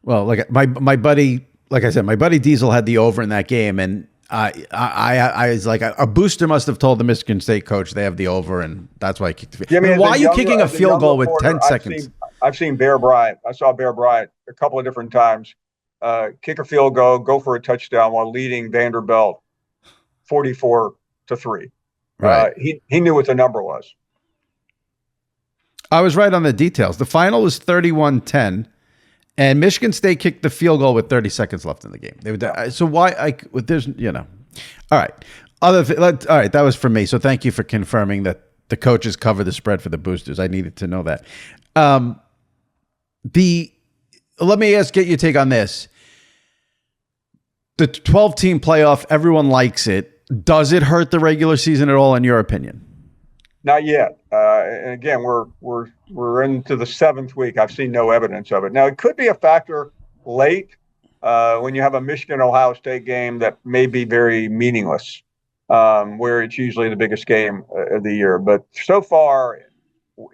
Well, like my buddy, like I said, my buddy Diesel had the over in that game. And I was like, a booster must have told the Michigan State coach they have the over, and that's why I kicked the field. Yeah, why are you kicking a field goal with 10 seconds? I've seen Bear Bryant. I saw Bear Bryant a couple of different times kick a field goal, go for a touchdown while leading Vanderbilt 44-3. Right. He knew what the number was. I was right on the details. The final was 31-10, and Michigan State kicked the field goal with 30 seconds left in the game. So why? There's, all right. All right. That was for me. So thank you for confirming that the coaches cover the spread for the boosters. I needed to know that. Let me get your take on this. The 12-team playoff, everyone likes it. Does it hurt the regular season at all, in your opinion? Not yet. And again, we're into the 7th week. I've seen no evidence of it. Now, it could be a factor late when you have a Michigan-Ohio State game that may be very meaningless, where it's usually the biggest game of the year. But so far,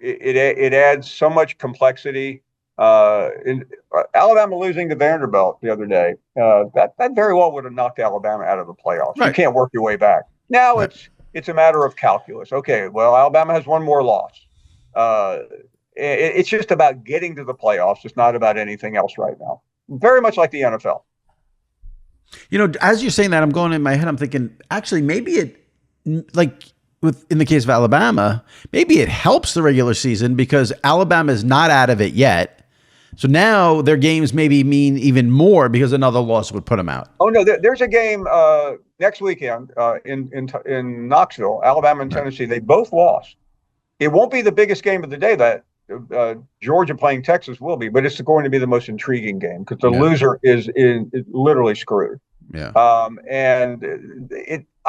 it adds so much complexity. Alabama losing to Vanderbilt the other day, that very well would have knocked Alabama out of the playoffs. Right. You can't work your way back. Now it's a matter of calculus. Okay, well, Alabama has one more loss. It's just about getting to the playoffs. It's not about anything else right now. Very much like the NFL. As you're saying that, I'm going in my head, I'm thinking, actually, maybe in the case of Alabama, maybe it helps the regular season because Alabama is not out of it yet. So now their games maybe mean even more because another loss would put them out. Oh no, there's a game next weekend in Knoxville, Alabama and Tennessee. They both lost. It won't be the biggest game of the day that Georgia playing Texas will be, but it's going to be the most intriguing game because the loser is literally screwed. Yeah. I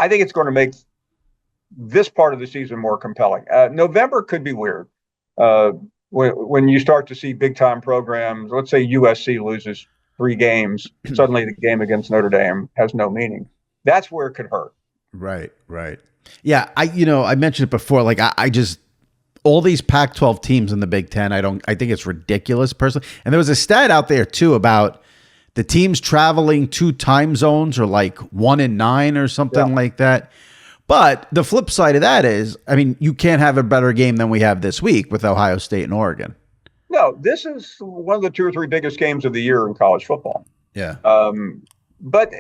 think it's going to make this part of the season more compelling. November could be weird. When you start to see big time programs, let's say USC loses 3 games, suddenly the game against Notre Dame has no meaning. That's where it could hurt. Right. Yeah. I mentioned it before. Like I just, all these Pac-12 teams in the Big Ten, I think it's ridiculous personally. And there was a stat out there too about the teams traveling 2 time zones or like 1 in 9 or something like that. But the flip side of that is, you can't have a better game than we have this week with Ohio State and Oregon. No, this is one of the 2 or 3 biggest games of the year in college football. Yeah. But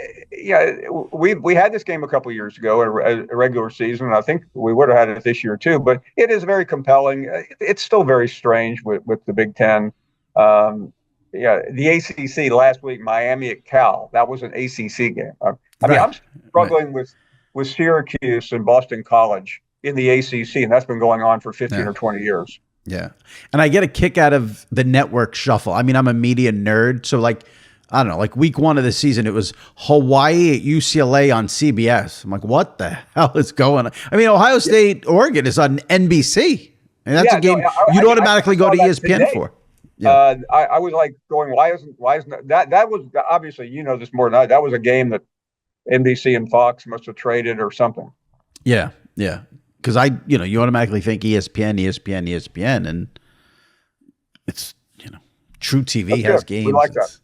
we had this game a couple of years ago in a regular season, and I think we would have had it this year too. But it is very compelling. It's still very strange with the Big Ten. The ACC last week, Miami at Cal. That was an ACC game. I'm struggling with Syracuse and Boston College in the ACC, and that's been going on for 15 Yeah. or 20 years. Yeah. And I get a kick out of the network shuffle. I mean, I'm a media nerd. So, like, I don't know, like week 1 of the season, it was Hawaii at UCLA on CBS. I'm like, what the hell is going on? I mean, Ohio State, Oregon is on NBC. And that's a game you'd automatically go to ESPN today. for. Yeah. I was like going, why isn't that was obviously, you know this more than I, that was a game that NBC and Fox must have traded or something. Yeah. Yeah. Because you automatically think ESPN, ESPN, ESPN, and it's, True TV has games. We like that.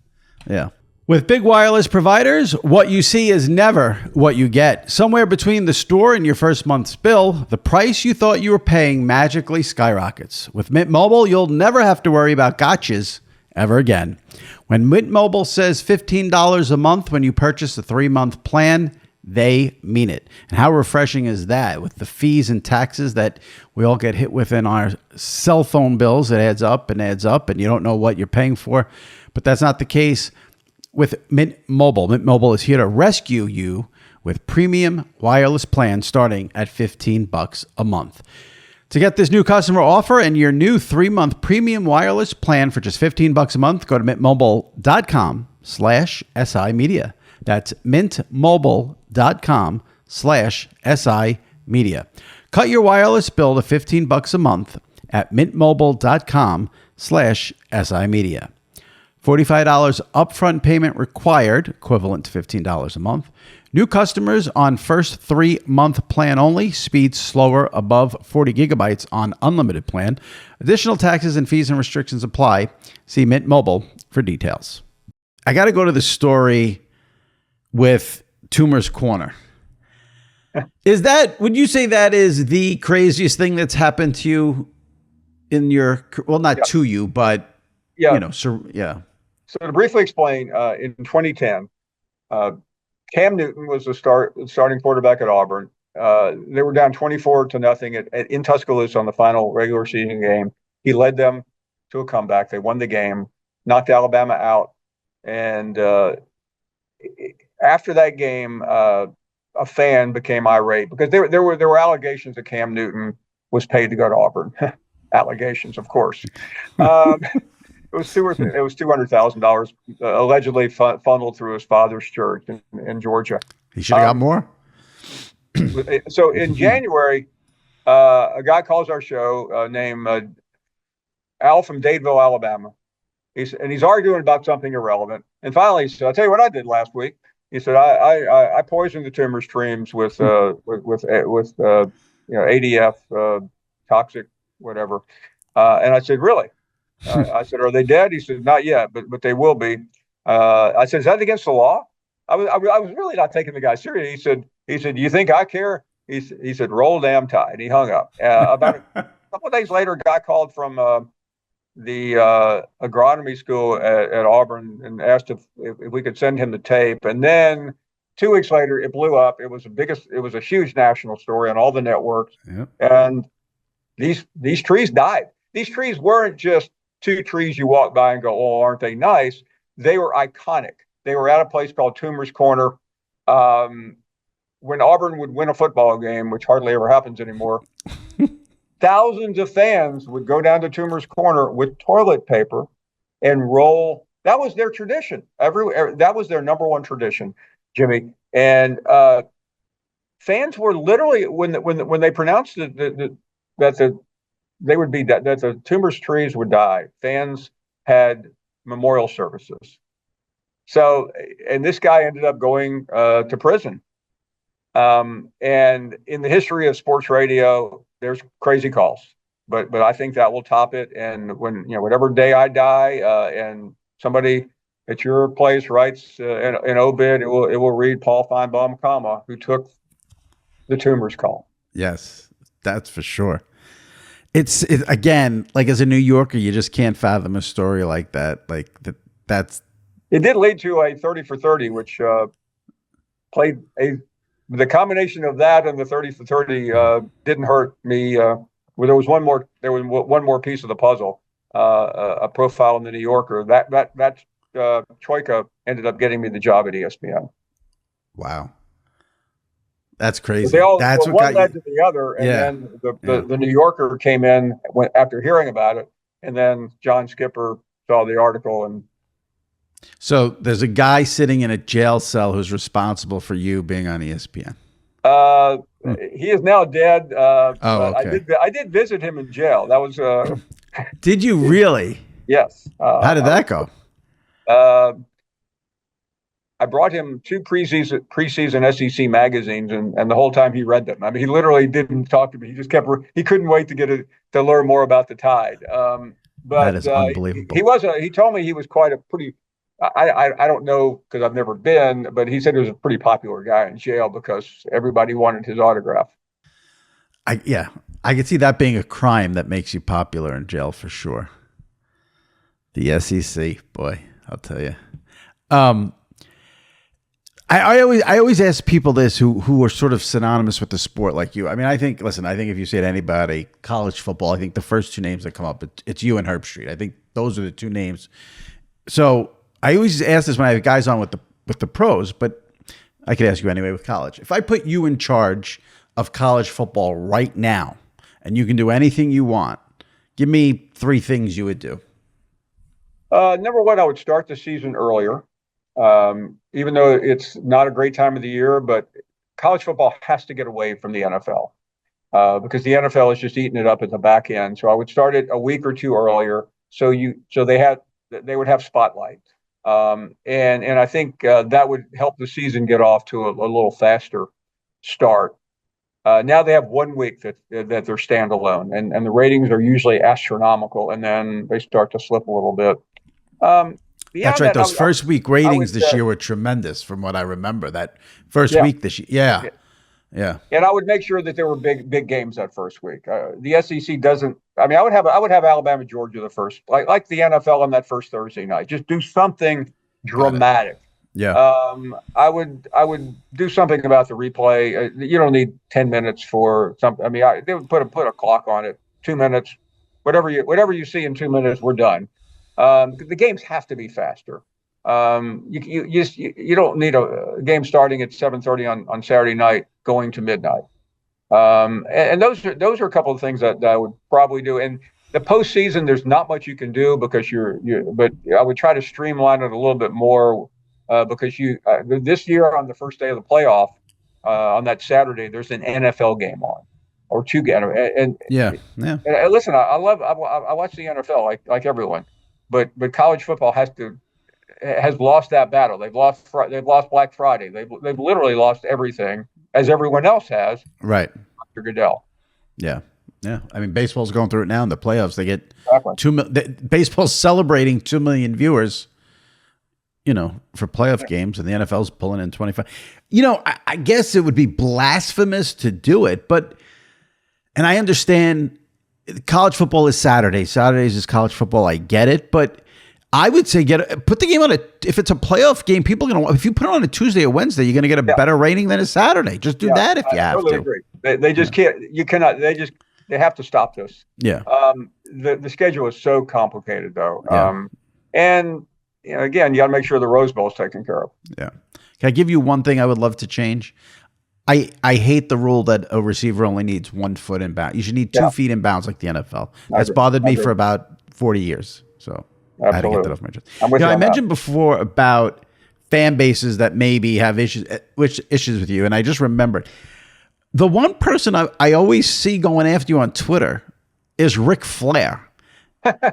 Yeah. With big wireless providers, what you see is never what you get. Somewhere between the store and your first month's bill, the price you thought you were paying magically skyrockets. With Mint Mobile, you'll never have to worry about gotchas ever again. When Mint Mobile says $15 a month when you purchase a 3-month plan, they mean it. And how refreshing is that? With the fees and taxes that we all get hit with in our cell phone bills, it adds up, and you don't know what you're paying for. But that's not the case with Mint Mobile. Mint Mobile is here to rescue you with premium wireless plans starting at $15 a month. To get this new customer offer and your new 3-month premium wireless plan for just $15 a month, go to mintmobile.com/SI Media. That's mintmobile.com/SI Media. Cut your wireless bill to $15 a month at mintmobile.com/SI Media. $45 upfront payment required, equivalent to $15 a month. New customers on first 3-month plan only. Speeds slower above 40 gigabytes on unlimited plan. Additional taxes and fees and restrictions apply. See Mint Mobile for details. I got to go to the story with Toomer's Corner. Would you say that is the craziest thing that's happened to you in your, well, not to you, but, yeah. Yeah. So to briefly explain, in 2010, Cam Newton was the starting quarterback at Auburn. They were down 24-0 in Tuscaloosa on the final regular season game. He led them to a comeback. They won the game, knocked Alabama out. And after that game, a fan became irate because there were allegations that Cam Newton was paid to go to Auburn. Allegations, of course. It was $200,000 allegedly funneled through his father's church in Georgia. He should have got more. So in January, a guy calls our show named Al from Dadeville, Alabama. He's arguing about something irrelevant. And finally, he said, "I'll tell you what I did last week." He said, "I poisoned the timber streams with ADF, toxic whatever." And I said, "Really?" I said, "Are they dead?" He said, "Not yet, but they will be." I said, "Is that against the law?" I was really not taking the guy serious. He said, "You think I care?" He said, "Roll damn tide." And he hung up. About a couple of days later, a guy called from the agronomy school at Auburn and asked if we could send him the tape. And then 2 weeks later, it blew up. It was a huge national story on all the networks. Yep. And these trees died. These trees weren't just 2 trees you walk by and go, "Oh, aren't they nice?" They were iconic. They were at a place called Toomer's Corner. When Auburn would win a football game, which hardly ever happens anymore, thousands of fans would go down to Toomer's Corner with toilet paper and roll. That was their tradition. That was their number one tradition, Jimmy. And fans were literally, when they pronounced that the Toomer's trees would die, fans had memorial services. So, and this guy ended up going to prison. And in the history of sports radio, there's crazy calls, but I think that will top it. And when, whatever day I die, and somebody at your place writes an obit, it will read Paul Finebaum, who took the Toomer's call. Yes, that's for sure. It's again, like as a New Yorker, you just can't fathom a story like that. Like that's. It did lead to a 30 for 30, which played the combination of that and the 30 for 30 didn't hurt me. There was one more piece of the puzzle, a profile in the New Yorker. That Troika ended up getting me the job at ESPN. Wow. That's But crazy. That's what one got led you. to the other, and Yeah. then Yeah. the New Yorker came in after hearing about it, and then John Skipper saw the article, and So there's a guy sitting in a jail cell who's responsible for you being on ESPN. uh, Hmm. he is now dead. Oh, But okay. I did visit him in jail. That was Did you really? yes. How did that go? Uh, I brought him two preseason SEC magazines, and the whole time he read them. I mean, he literally didn't talk to me. He just he couldn't wait to learn more about the Tide. That But is unbelievable. he told me he was quite a pretty. I don't know because I've never been, but he said he was a pretty popular guy in jail because everybody wanted his autograph. Yeah, I could see that being a crime that makes you popular in jail for sure. The SEC, boy, I'll tell you. I always ask people this who are sort of synonymous with the sport like you. I mean, I think if you say to anybody college football, I think the first two names that come up, it's you and Herb Street. I think those are the two names. So I always ask this when I have guys on with the pros, but I could ask you anyway with college. If I put you in charge of college football right now, and you can do anything you want, give me three things you would do. Number one, I would start the season earlier. Even though it's not a great time of the year, but college football has to get away from the NFL because the NFL is just eating it up at the back end. So I would start it a week or two earlier, so they would have spotlight, and I think that would help the season get off to a little faster start. Now they have 1 week that they're standalone, and the ratings are usually astronomical, and then they start to slip a little bit. Um, That's Beyond right. that, Those first week ratings would this year were tremendous, from what I remember. That first yeah. week this year, yeah, Yeah. yeah. And I would make sure that there were big games that first week. The SEC doesn't. I mean, I would have Alabama, Georgia the first, like the NFL on that first Thursday night. Just do something Got it. dramatic. Yeah, I would do something about the replay. You don't need 10 minutes for something. I mean, they would put a clock on it. 2 minutes, whatever you see in 2 minutes, we're done. The games have to be faster. You don't need a game starting at 7:30 on Saturday night going to midnight. And those are a couple of things that I would probably do. And the postseason, there's not much you can do because but I would try to streamline it a little bit more because this year on the first day of the playoff on that Saturday, there's an NFL game on or two games. yeah, yeah. And listen, I watch the NFL like everyone, but college football has lost that battle. They've lost Black Friday. They've literally lost everything, as everyone else has. Right. Dr. Goodell. Yeah, yeah. I mean, baseball's going through it now in the playoffs. They get Exactly. baseball's celebrating 2 million viewers, for playoff games, and the NFL's pulling in 25. I guess it would be blasphemous to do it, and I understand college football is Saturday. Saturdays is college football. I get it, but I would say put the game on if it's a playoff game, people are gonna, if you put it on a Tuesday or Wednesday, you're gonna get a better rating than a Saturday. Just do that if you have totally to. Agree. They just can't. You cannot. They have to stop this. Yeah. The schedule is so complicated though. Yeah. And again, you got to make sure the Rose Bowl is taken care of. Yeah. Can I give you one thing I would love to change? I hate the rule that a receiver only needs 1 foot in bounds. You should need 2 feet in bounds like the NFL. That's bothered me for about 40 years. So Absolutely. I had to get that off my chest. I mentioned before about fan bases that maybe have issues with you, and I just remembered the one person I always see going after you on Twitter is Ric Flair.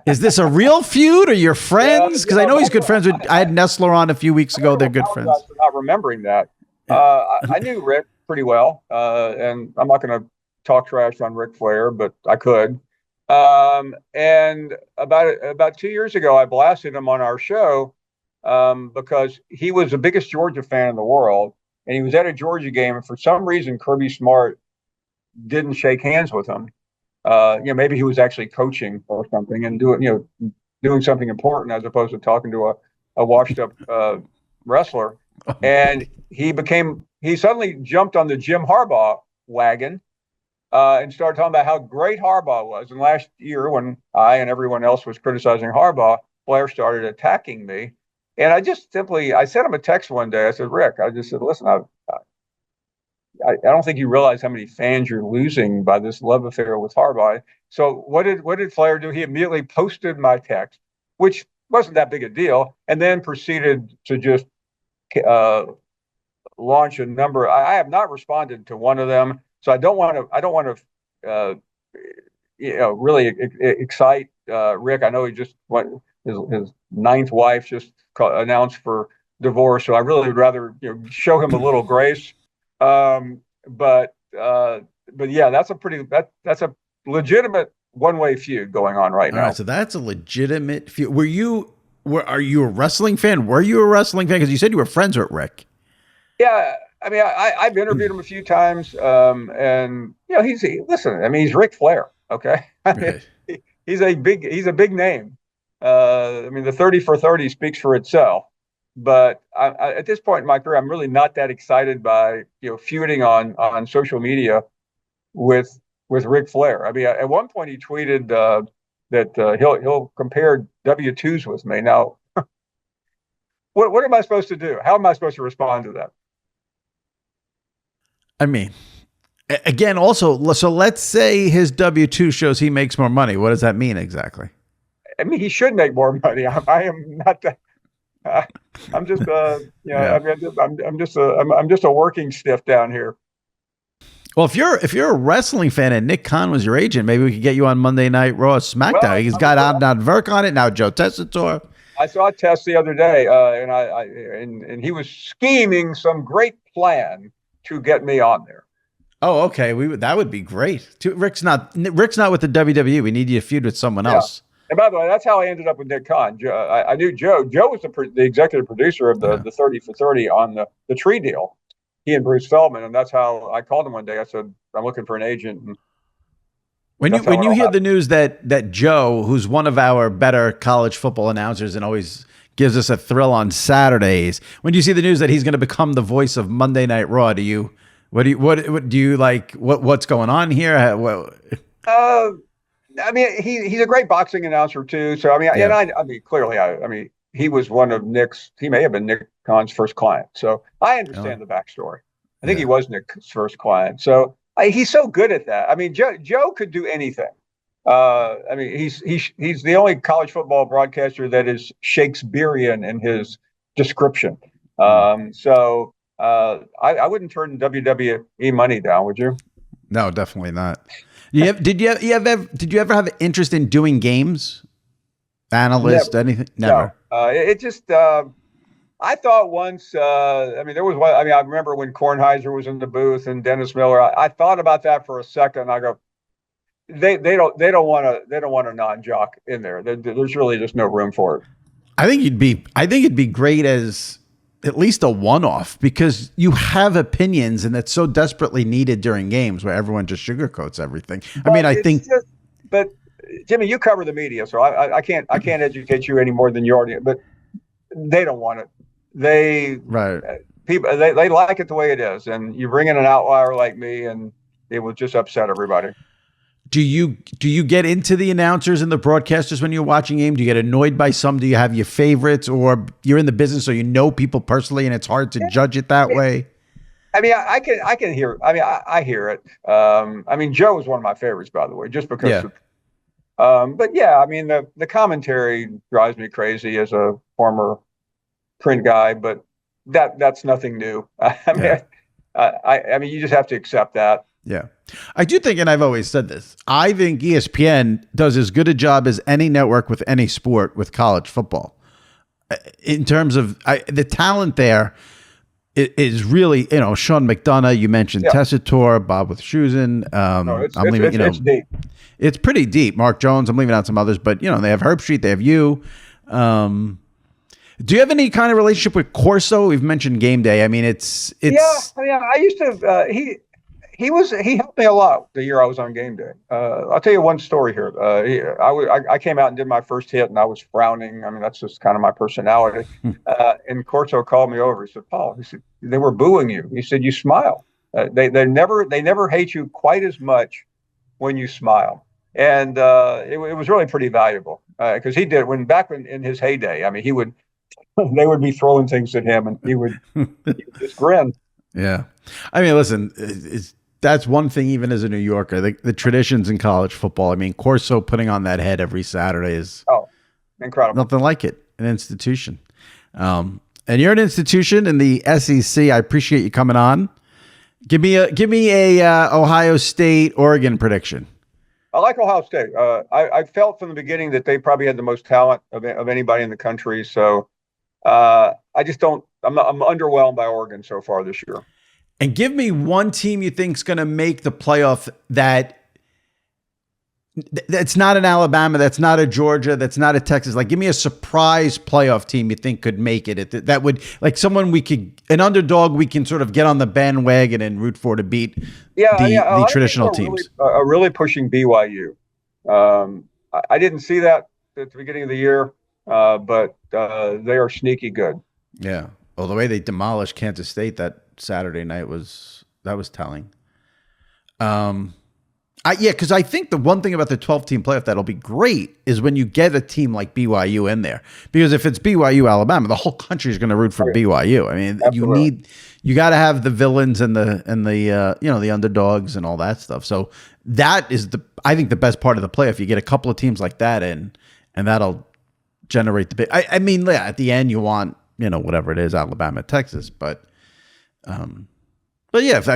Is this a real feud, or your friends? Because I know he's good friends with. I had Nestler on a few weeks ago. They're good friends. For not remembering that. I knew Rick pretty well, and I'm not going to talk trash on Ric Flair, but I could. And about 2 years ago, I blasted him on our show because he was the biggest Georgia fan in the world, and he was at a Georgia game, and for some reason, Kirby Smart didn't shake hands with him. Maybe he was actually coaching or something and doing something important as opposed to talking to a washed up wrestler. And he suddenly jumped on the Jim Harbaugh wagon and started talking about how great Harbaugh was. And last year, when I and everyone else was criticizing Harbaugh, Flair started attacking me. And I sent him a text one day. I said, Rick, I just said, listen, I don't think you realize how many fans you're losing by this love affair with Harbaugh. So what did Flair do? He immediately posted my text, which wasn't that big a deal, and then proceeded to just uh, launch a number. I have not responded to one of them, so I don't want to. I don't want to, really excite Rick. I know he just went. His ninth wife just announced for divorce, so I really would rather show him a little grace. But yeah, that's a legitimate one-way feud going on right now. All right, so that's a legitimate feud. Are you a wrestling fan? Were you a wrestling fan? Because you said you were friends with Rick. Yeah, I mean, I've interviewed him a few times, and listen. I mean, he's Ric Flair. Okay, Right. he's a big name. I mean, the 30 for 30 speaks for itself. But at this point in my career, I'm really not that excited by feuding on social media with Ric Flair. I mean, at one point he tweeted that he'll compare W-2s with me. Now, what am I supposed to do? How am I supposed to respond to that? I mean, again, also, so let's say his W-2 shows he makes more money. What does that mean exactly? I mean, he should make more money. I am not that. I'm just Yeah. I'm just a working stiff down here. Well, if you're a wrestling fan and Nick Khan was your agent, maybe we could get you on Monday Night Raw, SmackDown. Well, He's got Adnan Virk on it now. Joe Tessitore. I saw Tess the other day, and he was scheming some great plan to get me on there. Oh, okay. That would be great. Rick's not with the WWE. We need you to feud with someone else. And by the way, that's how I ended up with Nick Khan. I knew Joe. Joe was the executive producer of the 30 for 30 on the Tree deal. He and Bruce Feldman, and that's how I called him one day. I said, "I'm looking for an agent." And when you hear the news that Joe, who's one of our better college football announcers and always gives us a thrill on Saturdays, when you see the news that he's going to become the voice of Monday Night Raw, what's going on here? I mean, he's a great boxing announcer too. So I mean, Yeah. and I mean, clearly, I mean, he was one of Nick's. He may have been Nick Khan's first client. So I understand the backstory. I think he was Nick's first client. So he's so good at that. I mean, Joe could do anything. I mean, he's the only college football broadcaster that is Shakespearean in his description. So I wouldn't turn WWE money down, would you? No, definitely not. Did you ever have an interest in doing games? Analyst, anything? Never. No. It just I thought once. I mean, there was one. I mean, I remember when Kornheiser was in the booth and Dennis Miller. I thought about that for a second. I go, they don't want a non-jock in there. There's really just no room for it. I think it'd be great as at least a one-off because you have opinions and that's so desperately needed during games where everyone just sugarcoats everything. But Jimmy, you cover the media, so I can't educate you any more than you already. But they don't want it. People they like it the way it is, and you bring in an outlier like me, and it will just upset everybody. Do you get into the announcers and the broadcasters when you're watching game? Do you get annoyed by some? Do you have your favorites, or you're in the business so you know people personally and it's hard to judge it that way? I mean, I can hear. I mean, I hear it. I mean, Joe is one of my favorites, by the way, just because. Yeah. But yeah, I mean, the commentary drives me crazy as a former print guy, but that's nothing new. I mean, you just have to accept that. Yeah. I do think, and I've always said this, I think ESPN does as good a job as any network with any sport with college football. In terms of the talent there is really, Sean McDonough, you mentioned Tessitore, Bob with Schusen. It's deep. It's pretty deep. Mark Jones, I'm leaving out some others, but they have Herb Street, they have you. Do you have any kind of relationship with Corso? We've mentioned Gameday. I mean, it's I used to. He helped me a lot the year I was on Gameday. I'll tell you one story here. I came out and did my first hit, and I was frowning. I mean, that's just kind of my personality. And Corso called me over. He said, "Paul," he said, "they were booing you." He said, "You smile. They never hate you quite as much when you smile." And it was really pretty valuable because he did back in his heyday. I mean, they would be throwing things at him, and he would just grin. Yeah. I mean, listen, that's one thing, even as a New Yorker, the traditions in college football. I mean, Corso putting on that head every Saturday is Incredible. nothing like it. An institution. And you're an institution in the SEC. I appreciate you coming on. Give me a Ohio State, Oregon prediction. I like Ohio State. I felt from the beginning that they probably had the most talent of anybody in the country. So I just don't. I'm underwhelmed by Oregon so far this year. And give me one team you think's going to make the playoff that's not an Alabama, that's not a Georgia, that's not a Texas. Like, give me a surprise playoff team you think could make it. That would, like, someone an underdog we can sort of get on the bandwagon and root for to beat the traditional teams. Really pushing BYU. I didn't see that at the beginning of the year, but they are sneaky good. Yeah. Well, the way they demolished Kansas State that Saturday night was telling. Because I think the one thing about the 12-team playoff that'll be great is when you get a team like BYU in there. Because if it's BYU, Alabama, the whole country is going to root for BYU. I mean, Absolutely. you got to have the villains and the the underdogs and all that stuff. So that is I think the best part of the playoff. You get a couple of teams like that in, and that'll generate the big. I mean, yeah, at the end you want whatever it is, Alabama, Texas, but yeah, if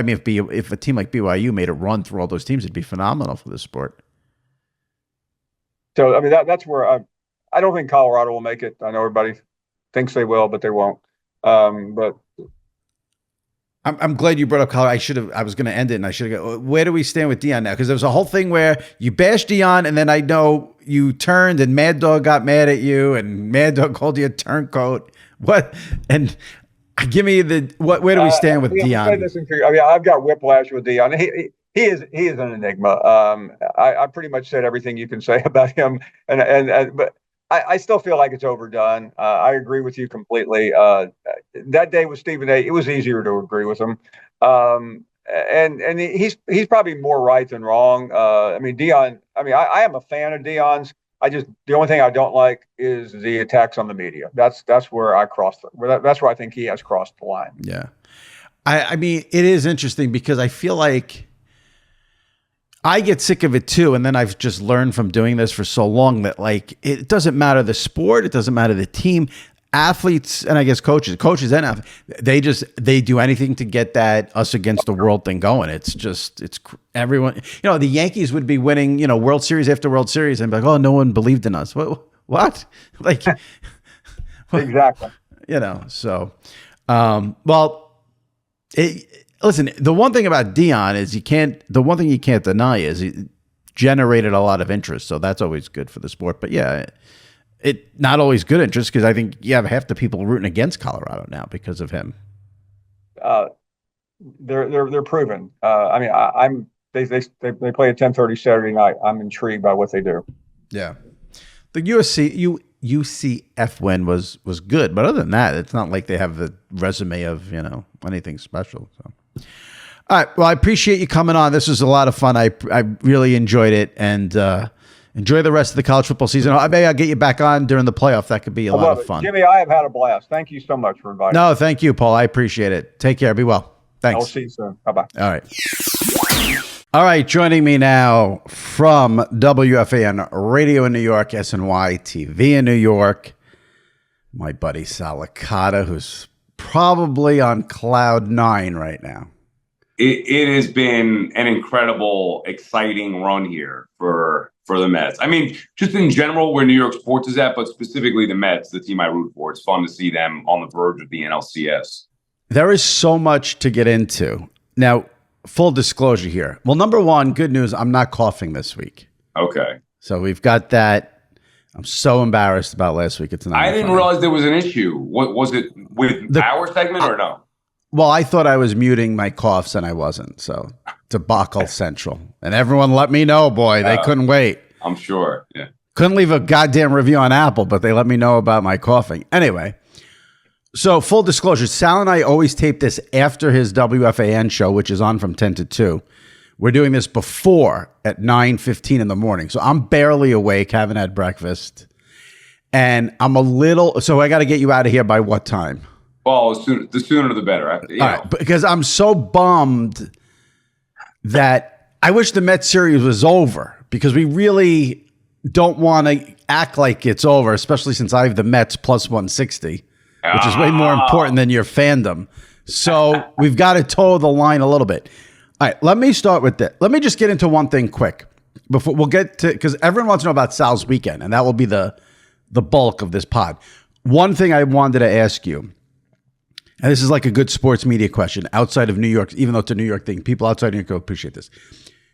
a team like BYU made a run through all those teams, it'd be phenomenal for the sport. So, I mean, that's where I don't think Colorado will make it. I know everybody thinks they will, but they won't. But I'm glad you brought up Colorado. I was going to end it, and I should have go. Where do we stand with Deion now? Because there was a whole thing where you bashed Deion, and then I know you turned, and Mad Dog got mad at you, and Mad Dog called you a turncoat. What? And give me where do we stand with Deion? I mean, I've got whiplash with Deion. He is an enigma. I pretty much said everything you can say about him, but I still feel like it's overdone. I agree with you completely. That day with Stephen A, it was easier to agree with him. And he's probably more right than wrong. I mean, Deion. I mean, I am a fan of Deion's. The only thing I don't like is the attacks on the media. That's where that's where I think he has crossed the line. Yeah. I mean, it is interesting because I feel like I get sick of it too. And then I've just learned from doing this for so long that, like, it doesn't matter the sport. It doesn't matter the team. Athletes, and I guess coaches and athletes, they do anything to get that us against the world thing going. It's everyone, the Yankees would be winning, World Series after World Series and be like, oh, no one believed in us. What? Like, exactly. So, listen, the one thing about Deion is the one thing you can't deny is he generated a lot of interest. So that's always good for the sport. But yeah, it not always good interest because I think you have half the people rooting against Colorado now because of him. They're proven. I mean, they play at 10:30 Saturday night. I'm intrigued by what they do. Yeah, the UCF win was good, but other than that, it's not like they have the resume of anything special. So, all right. Well, I appreciate you coming on. This was a lot of fun. I really enjoyed it, and enjoy the rest of the college football season. Maybe I'll get you back on during the playoff. That could be a lot of fun. Jimmy, I have had a blast. Thank you so much for inviting me. No, thank you, Paul. I appreciate it. Take care. Be well. Thanks. I'll see you soon. Bye-bye. All right. All right. Joining me now from WFAN Radio in New York, SNY TV in New York, my buddy Sal Licata, who's probably on cloud 9 right now. It has been an incredible, exciting run here for the Mets. I mean, just in general, where New York sports is at, but specifically the Mets, the team I root for. It's fun to see them on the verge of the NLCS. There is so much to get into. Now, full disclosure here. Well, number one, good news, I'm not coughing this week. Okay. So we've got that. I'm so embarrassed about last week. I didn't realize there was an issue. What was it with our segment or no? Well, I thought I was muting my coughs and I wasn't. So debacle central. And everyone let me know, boy. They couldn't wait. I'm sure. Yeah. Couldn't leave a goddamn review on Apple, but they let me know about my coughing. Anyway, so full disclosure, Sal and I always tape this after his WFAN show, which is on from 10 to 2. We're doing this before at 9:15 in the morning. So I'm barely awake, haven't had breakfast. And I'm so I got to get you out of here by what time? Well, the sooner the better. All right, because I'm so bummed that I wish the Mets series was over, because we really don't want to act like it's over, especially since I have the Mets plus 160, which is way more important than your fandom. So we've got to toe the line a little bit. All right, let me start with this. Let me just get into one thing quick before we'll get to, because everyone wants to know about Sal's weekend, and that will be the bulk of this pod. One thing I wanted to ask you, and this is like a good sports media question outside of New York, even though it's a New York thing. People outside New York will appreciate this.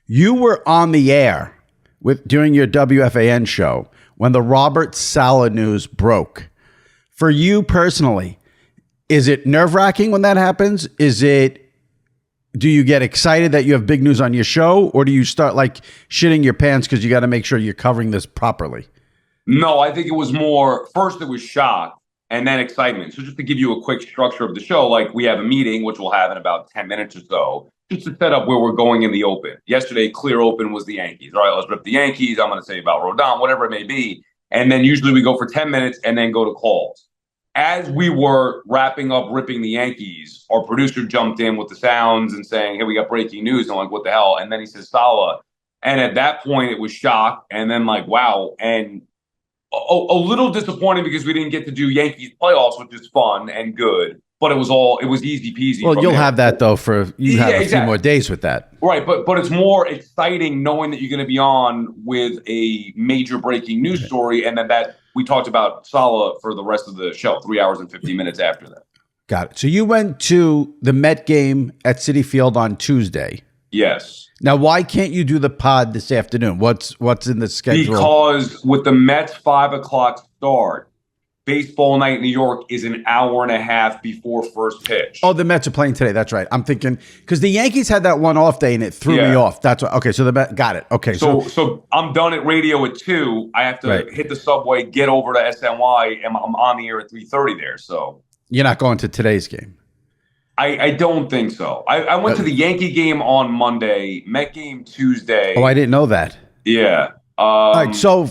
You were on the air doing your WFAN show when the Robert Saleh news broke. For you personally, is it nerve-wracking when that happens? Do you get excited that you have big news on your show, or do you start like shitting your pants because you got to make sure you're covering this properly? No, I think it was more, first it was shock and then excitement. So just to give you a quick structure of the show, like we have a meeting, which we'll have in about 10 minutes or so, just to set up where we're going in the open. Yesterday, clear open was the Yankees. All right, let's rip the Yankees. I'm going to say about Rodon, whatever it may be. And then usually we go for 10 minutes and then go to calls. As we were wrapping up ripping the Yankees, our producer jumped in with the sounds and saying, hey, we got breaking news. And I'm like, what the hell? And then he says, Saleh. And at that point, it was shock. And then like, wow. And a little disappointing because we didn't get to do Yankees playoffs, which is fun and good. But it was easy peasy. Well, you'll have that though have a few more days with that. Right, but it's more exciting knowing that you're going to be on with a major breaking news story, and then that we talked about Saleh for the rest of the show, 3 hours and 50 minutes after that. Got it. So you went to the Met game at Citi Field on Tuesday. Yes. Now, why can't you do the pod this afternoon? What's in the schedule? Because with the Mets 5 o'clock start, baseball night in New York is an hour and a half before first pitch. Oh, the Mets are playing today. That's right. I'm thinking because the Yankees had that one off day and it threw me off. That's what, okay. So the Mets got it. Okay. So I'm done at radio at 2. I have to hit the subway, get over to SNY, and I'm on the air at 3:30 there. So you're not going to today's game. I don't think so. I went to the Yankee game on Monday, Met game Tuesday. Oh, I didn't know that. Yeah. All right. So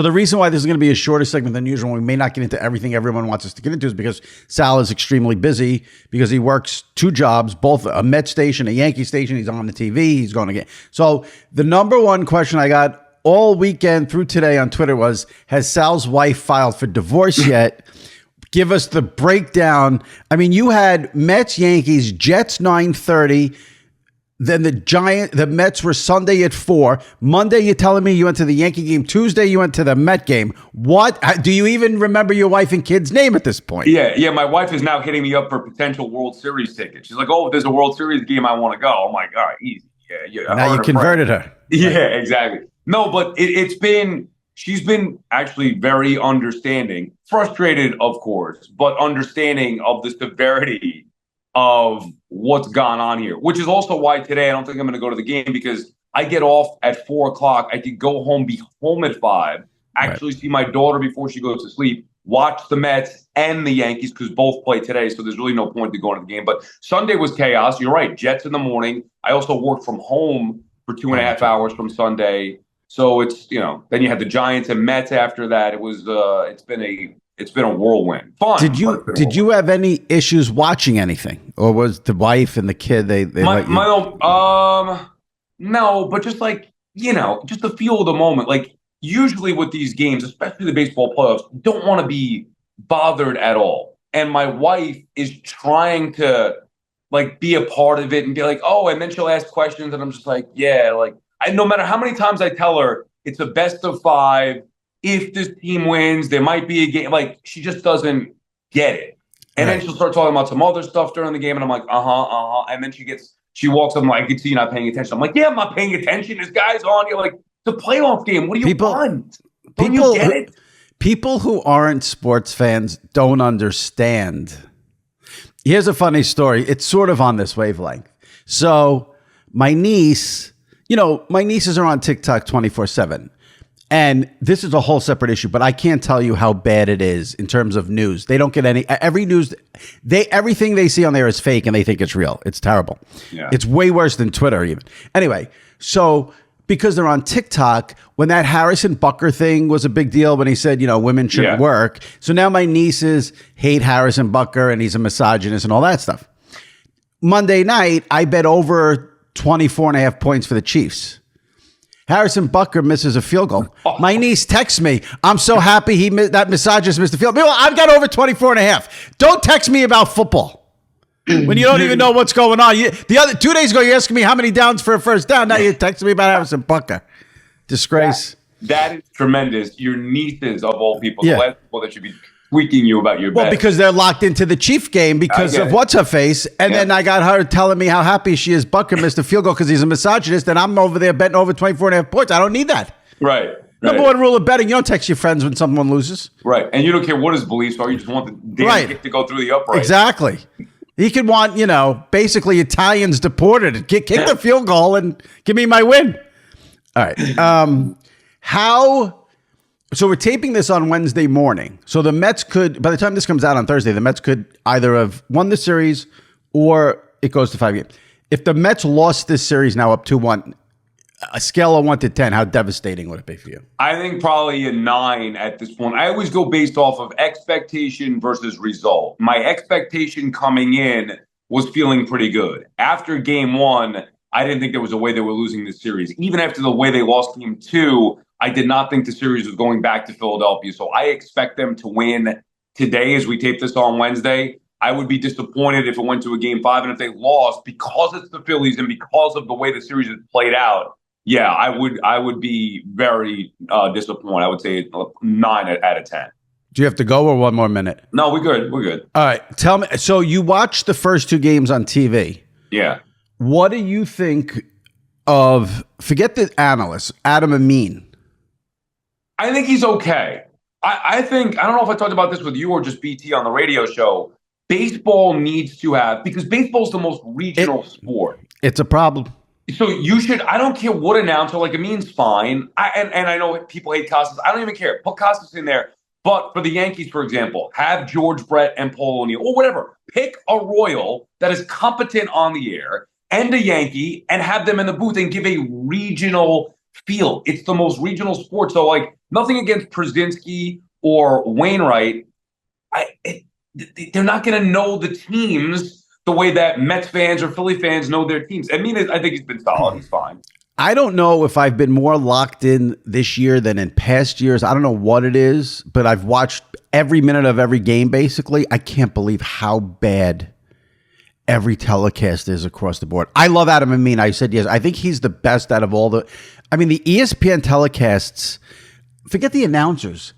the reason why this is going to be a shorter segment than usual, we may not get into everything everyone wants us to get into, is because Sal is extremely busy because he works 2 jobs, both a Met station, a Yankee station. He's on the TV. He's going to get. So the number one question I got all weekend through today on Twitter was, has Sal's wife filed for divorce yet? Give us the breakdown. I mean, you had Mets, Yankees, Jets 9:30. Then the Mets were Sunday at 4. Monday, you're telling me you went to the Yankee game. Tuesday, you went to the Met game. What? Do you even remember your wife and kid's name at this point? Yeah. My wife is now hitting me up for potential World Series tickets. She's like, oh, if there's a World Series game, I want to go. I'm like, all right, easy. Yeah. Now you converted her. Yeah, exactly. No, but she's been actually very understanding, frustrated, of course, but understanding of the severity of what's gone on here, which is also why today I don't think I'm going to go to the game, because I get off at 4 o'clock. I could go home, be home at 5, actually see my daughter before she goes to sleep, watch the Mets and the Yankees because both play today. So there's really no point to going to the game. But Sunday was chaos. You're right. Jets in the morning. I also worked from home for 2.5 hours from Sunday. So it's, then you had the Giants and Mets after that. It was, it's been a whirlwind. Fun. Did you have any issues watching anything, or was the wife and the kid no, but just like, just the feel of the moment. Like usually with these games, especially the baseball playoffs, don't want to be bothered at all. And my wife is trying to like be a part of it and be like, oh, and then she'll ask questions, and I'm just like, yeah, like no matter how many times I tell her it's a best of 5. If this team wins, there might be a game. Like, she just doesn't get it. And then she'll start talking about some other stuff during the game. And I'm like, And then she walks up and like, I can see you're not paying attention. I'm like, yeah, I'm not paying attention. This guy's on. You're like, it's a playoff game. What do you want? Don't you get it? People who aren't sports fans don't understand. Here's a funny story. It's sort of on this wavelength. So my nieces are on TikTok 24/7. And this is a whole separate issue, but I can't tell you how bad it is in terms of news. They don't get every news. Everything they see on there is fake and they think it's real. It's terrible. Yeah. It's way worse than Twitter even. Anyway, so because they're on TikTok, when that Harrison Butker thing was a big deal when he said, women shouldn't work. So now my nieces hate Harrison Butker and he's a misogynist and all that stuff. Monday night, I bet over 24.5 points for the Chiefs. Harrison Butker misses a field goal. My niece texts me, I'm so happy that misogynist missed the field. Well, I've got over 24.5. Don't text me about football when you don't even know what's going on. The other 2 days ago, you asked me how many downs for a first down. Now you're texting me about Harrison Butker. Disgrace. That is tremendous. Your nieces, of all people, the last people that should be tweaking you about your bet. Well, because they're locked into the Chief game because of what's-her-face. And then I got her telling me how happy she is Butker missed a field goal because he's a misogynist, and I'm over there betting over 24.5 points. I don't need that. Right. Number one rule of betting, you don't text your friends when someone loses. Right. And you don't care what his beliefs are. You just want the damn kick to go through the upright. Exactly. He could want, basically Italians deported. Kick the field goal and give me my win. All right. So we're taping this on Wednesday morning. So the Mets could, by the time this comes out on Thursday, the Mets could either have won the series or it goes to 5 games. If the Mets lost this series now up 2-1, a scale of 1 to 10, how devastating would it be for you? I think probably a 9 at this point. I always go based off of expectation versus result. My expectation coming in was feeling pretty good. After game 1, I didn't think there was a way they were losing this series. Even after the way they lost game 2, I did not think the series was going back to Philadelphia. So I expect them to win today as we tape this on Wednesday. I would be disappointed if it went to a game 5. And if they lost, because it's the Phillies and because of the way the series has played out, I would be very disappointed. I would say 9 out of 10. Do you have to go or one more minute? No, we're good. We're good. All right. Tell me. So you watched the first 2 games on TV. Yeah. What do you think of, forget the analyst, Adam Amin? I think he's okay. I think, I don't know if I talked about this with you or just BT on the radio show. Baseball needs to have, because baseball is the most regional sport. It's a problem. So you should, I don't care what announcer, like Amin's fine. And I know people hate Costas. I don't even care. Put Costas in there. But for the Yankees, for example, have George Brett and Paul O'Neill or whatever. Pick a Royal that is competent on the air and a Yankee and have them in the booth and give a regional feel. It's the most regional sport. So, like, nothing against Przinsky or Wainwright. They're not going to know the teams the way that Mets fans or Philly fans know their teams. I mean, I think he's been solid. He's fine. I don't know if I've been more locked in this year than in past years. I don't know what it is, but I've watched every minute of every game, basically. I can't believe how bad every telecast is across the board. I love Adam Amin. I said yes. I think he's the best out of all the... I mean, the ESPN telecasts, forget the announcers.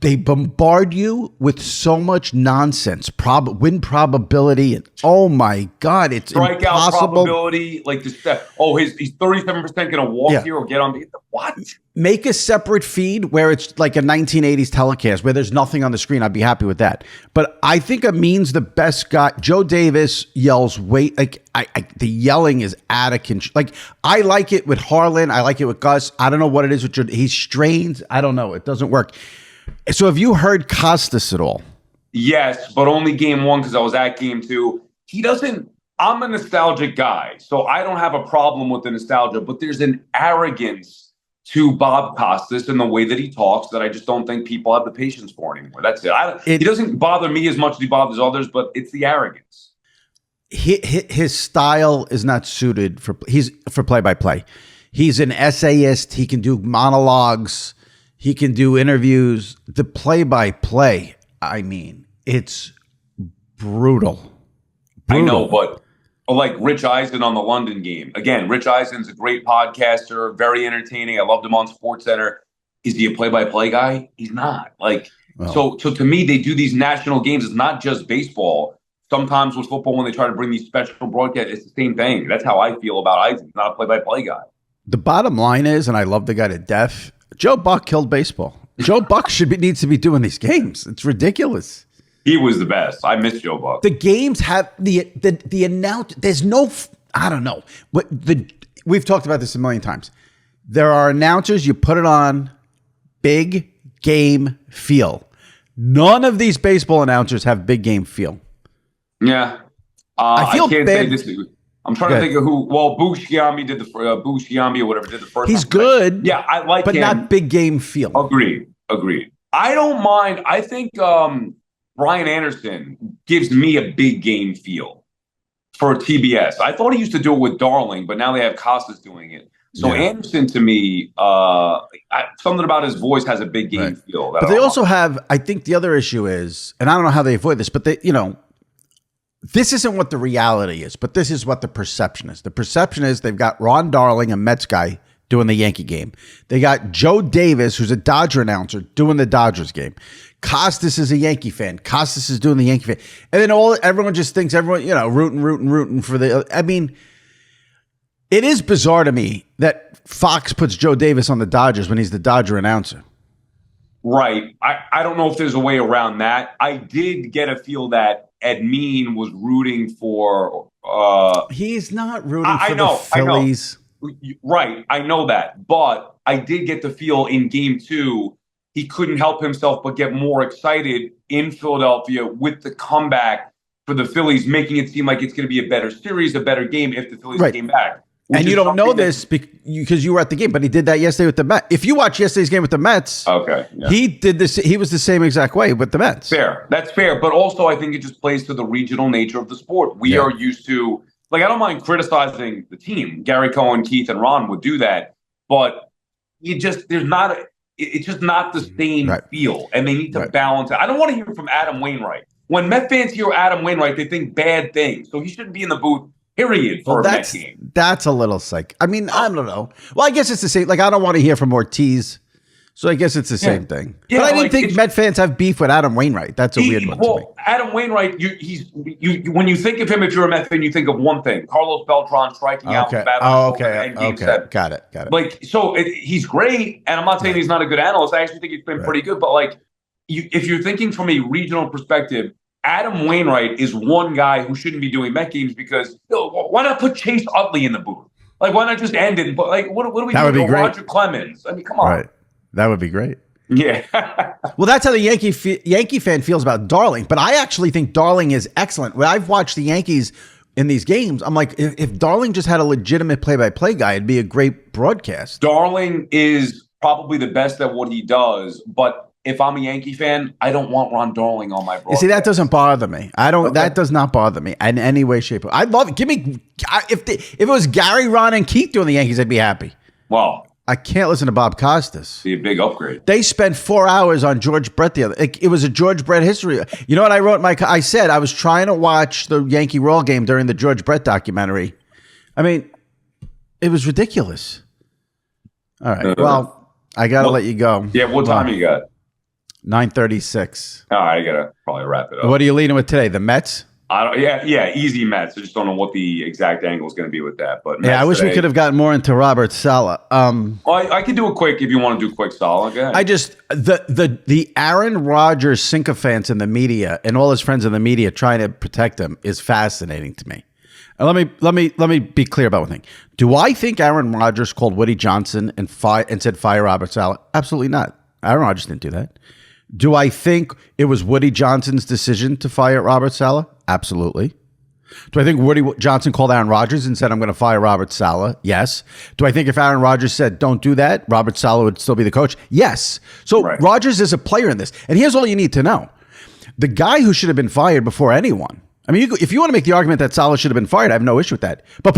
They bombard you with so much nonsense, win probability, and oh my God, it's strikeout impossible. Probability, like this. He's 37% going to walk here or get on. What? Make a separate feed where it's like a 1980s telecast where there's nothing on the screen. I'd be happy with that. But I think Amin's the best guy. Joe Davis yells, wait, like the yelling is out of control. Like I like it with Harlan. I like it with Gus. I don't know what it is with Joe. He's strained. I don't know. It doesn't work. So have you heard Costas at all? Yes, but only game 1 because I was at game 2. He doesn't. I'm a nostalgic guy, so I don't have a problem with the nostalgia, but there's an arrogance to Bob Costas in the way that he talks that I just don't think people have the patience for anymore. That's it. He doesn't bother me as much as he bothers others, but it's the arrogance. His style is not suited for play-by-play. He's an essayist. He can do monologues. He can do interviews. The play-by-play, I mean, it's brutal. I know, but like Rich Eisen on the London game. Again, Rich Eisen's a great podcaster, very entertaining. I loved him on SportsCenter. Is he a play-by-play guy? He's not. So to me, they do these national games. It's not just baseball. Sometimes with football, when they try to bring these special broadcasts, it's the same thing. That's how I feel about Eisen. He's not a play-by-play guy. The bottom line is, and I love the guy to death, Joe Buck killed baseball. Joe Buck needs to be doing these games. It's ridiculous. He was the best. I miss Joe Buck. The games have the announce. There's no, I don't know. We've talked about this a million times. There are announcers. You put it on, big game feel. None of these baseball announcers have big game feel. Yeah, I feel can't bad. say this. I'm trying to think of who. Well, Bushiami did Bushiami or whatever did the first. He's good. Yeah, I like but him. But not big game feel. Agreed. I don't mind. I think Brian Anderson gives me a big game feel for TBS. I thought he used to do it with Darling, but now they have Costas doing it. So Anderson, to me, something about his voice has a big game feel. But they also have, I think the other issue is, and I don't know how they avoid this, but they, this isn't what the reality is, but this is what the perception is. The perception is they've got Ron Darling, a Mets guy, doing the Yankee game. They got Joe Davis, who's a Dodger announcer, doing the Dodgers game. Costas is a Yankee fan. Costas is doing the Yankee fan. And then everyone just thinks rooting for the, I mean, it is bizarre to me that Fox puts Joe Davis on the Dodgers when he's the Dodger announcer. Right. I don't know if there's a way around that. I did get a feel that Edmean was rooting for. He's not rooting for the Phillies. Right. I know that. But I did get the feel in game 2, he couldn't help himself but get more excited in Philadelphia with the comeback for the Phillies, making it seem like it's going to be a better series, a better game if the Phillies came back. And you don't know this because you were at the game, but he did that yesterday with the Mets. If you watch yesterday's game with the Mets, he did this. He was the same exact way with the Mets. Fair. That's fair. But also, I think it just plays to the regional nature of the sport. We are used to, I don't mind criticizing the team. Gary Cohen, Keith, and Ron would do that. But it's just not the same feel. And they need to balance it. I don't want to hear from Adam Wainwright. When Met fans hear Adam Wainwright, they think bad things. So he shouldn't be in the booth. Period. For a Met game. That's a little psych. I mean, I don't know. Well, I guess it's the same. I don't want to hear from Ortiz, so I guess it's the same thing. Yeah, but I didn't think Met fans have beef with Adam Wainwright. That's a weird one to me. Adam Wainwright, when you think of him, if you're a Met fan, you think of one thing: Carlos Beltran striking out. Okay. Got it. So he's great, and I'm not saying he's not a good analyst. I actually think he's been pretty good. But if you're thinking from a regional perspective, Adam Wainwright is one guy who shouldn't be doing Met games because why not put Chase Utley in the booth? Why not just end it? But what do we do with Roger Clemens? I mean, come on. Right. That would be great. Yeah. Well, that's how the Yankee fan feels about Darling. But I actually think Darling is excellent. When I've watched the Yankees in these games, I'm like, if Darling just had a legitimate play-by-play guy, it'd be a great broadcast. Darling is probably the best at what he does, but if I'm a Yankee fan, I don't want Ron Darling on my broadcast. You see, that doesn't bother me. That does not bother me in any way, shape. I'd love it. If it was Gary, Ron, and Keith doing the Yankees, I'd be happy. Well, I can't listen to Bob Costas. Be a big upgrade. They spent 4 hours on George Brett the other. It was a George Brett history. You know what I wrote? I said I was trying to watch the Yankee Royal game during the George Brett documentary. I mean, it was ridiculous. All right. Well, I got to let you go. Yeah. What time you got? 9:36. All right, I gotta probably wrap it up. What are you leading with today? The Mets? Easy Mets. I just don't know what the exact angle is going to be with that. But I wish we could have gotten more into Robert Saleh. I could do a quick if you want to do quick Saleh. Go ahead. I just the Aaron Rodgers sycophants in the media and all his friends in the media trying to protect him is fascinating to me. And let me be clear about one thing. Do I think Aaron Rodgers called Woody Johnson and said fire Robert Saleh? Absolutely not. Aaron Rodgers didn't do that. Do I think it was Woody Johnson's decision to fire Robert Saleh? Absolutely. Do I think Woody Johnson called Aaron Rodgers and said, I'm going to fire Robert Saleh? Yes. Do I think if Aaron Rodgers said, don't do that, Robert Saleh would still be the coach? Yes. So Rodgers is a player in this. And here's all you need to know. The guy who should have been fired before anyone, I mean, if you want to make the argument that Saleh should have been fired, I have no issue with that. But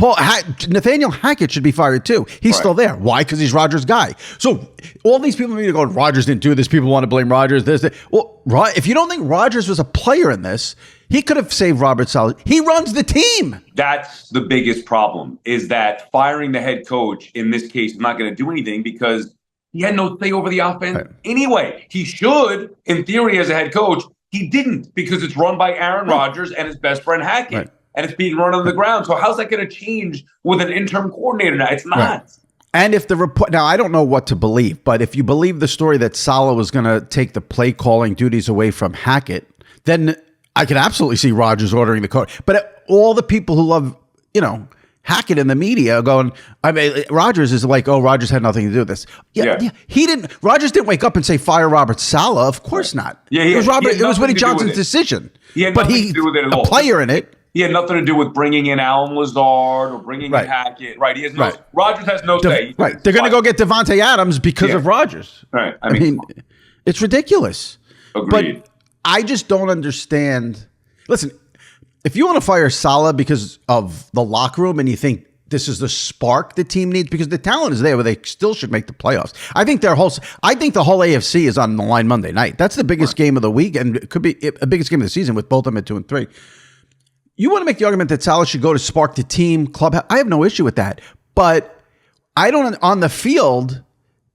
Nathaniel Hackett should be fired too. He's still there. Why? Because he's Rodgers' guy. So all these people need to go, Rodgers didn't do this. People want to blame Rodgers. Well, if you don't think Rodgers was a player in this, he could have saved Robert Saleh. He runs the team. That's the biggest problem, is that firing the head coach in this case is not going to do anything because he had no say over the offense anyway. He should, in theory, as a head coach. He didn't, because it's run by Aaron Rodgers and his best friend Hackett, and it's being run on the ground. So how's that going to change with an interim coordinator now? It's not. And if the report, now I don't know what to believe, but if you believe the story that Saleh was going to take the play calling duties away from Hackett, then I could absolutely see Rodgers ordering the coach. But all the people who love, Hackett in the media are going, I mean, Rodgers is like, Rodgers had nothing to do with this. Yeah. Rodgers didn't wake up and say, fire Robert Saleh. Of course not. Yeah, it was Woody Johnson's decision. He had nothing to do with it at all. A player in it. he had nothing to do with bringing in Alan Lazard or bringing in Hackett. Right. He has no. Rogers has no say. Right. They're going to go get Devontae Adams because of Rogers. Right. I mean, it's ridiculous. Agreed. But I just don't understand. Listen, if you want to fire Saleh because of the locker room and you think this is the spark the team needs, because the talent is there, but they still should make the playoffs. I think the whole AFC is on the line Monday night. That's the biggest game of the week, and it could be a biggest game of the season with both of them at 2 and 3. You want to make the argument that Saleh should go to spark the team, club. I have no issue with that, but I don't on the field.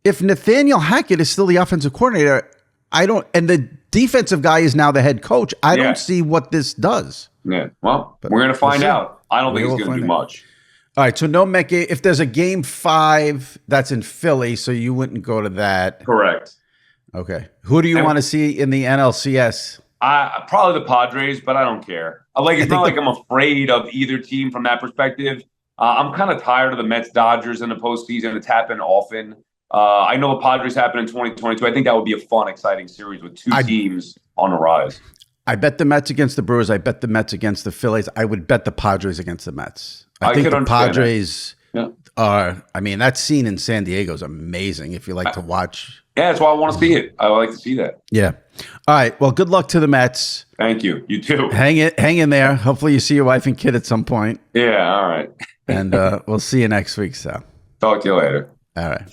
If Nathaniel Hackett is still the offensive coordinator, and the defensive guy is now the head coach. I don't see what this does. Yeah, well, we're going to find out. I don't think it's going to do much. All right, so no Met game. If there's a game 5, that's in Philly, so you wouldn't go to that. Correct. Okay. Who do you want to see in the NLCS? Probably the Padres, but I don't care. It's not like I'm afraid of either team from that perspective. I'm kind of tired of the Mets-Dodgers in the postseason. It's happened often. I know the Padres happened in 2022. I think that would be a fun, exciting series with two teams on the rise. I bet the Mets against the Brewers. I bet the Mets against the Phillies. I would bet the Padres against the Mets. I think the Padres are, that scene in San Diego is amazing if you like to watch. Yeah, that's why I want to see it. I would like to see that. Yeah. All right. Well, good luck to the Mets. Thank you. You too. Hang in there. Hopefully you see your wife and kid at some point. Yeah. All right. And we'll see you next week, Sal. Talk to you later. All right.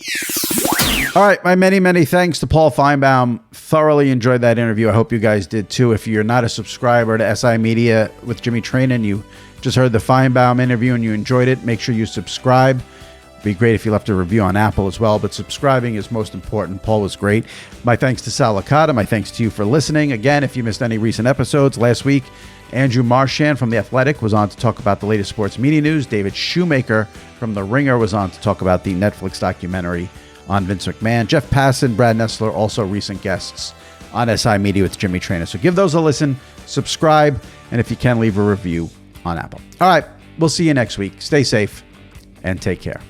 All right. My many, many thanks to Paul Finebaum. Thoroughly enjoyed that interview. I hope you guys did too. If you're not a subscriber to SI Media with Jimmy Traina and you just heard the Finebaum interview and you enjoyed it, make sure you subscribe. It'd be great if you left a review on Apple as well, but subscribing is most important. Paul was great. My thanks to Sal Licata. My thanks to you for listening. Again, if you missed any recent episodes, last week, Andrew Marchand from The Athletic was on to talk about the latest sports media news. David Shoemaker from The Ringer was on to talk about the Netflix documentary on Vince McMahon. Jeff Passan, Brad Nessler, also recent guests on SI Media with Jimmy Traina. So give those a listen, subscribe, and if you can, leave a review on Apple. All right, we'll see you next week. Stay safe and take care.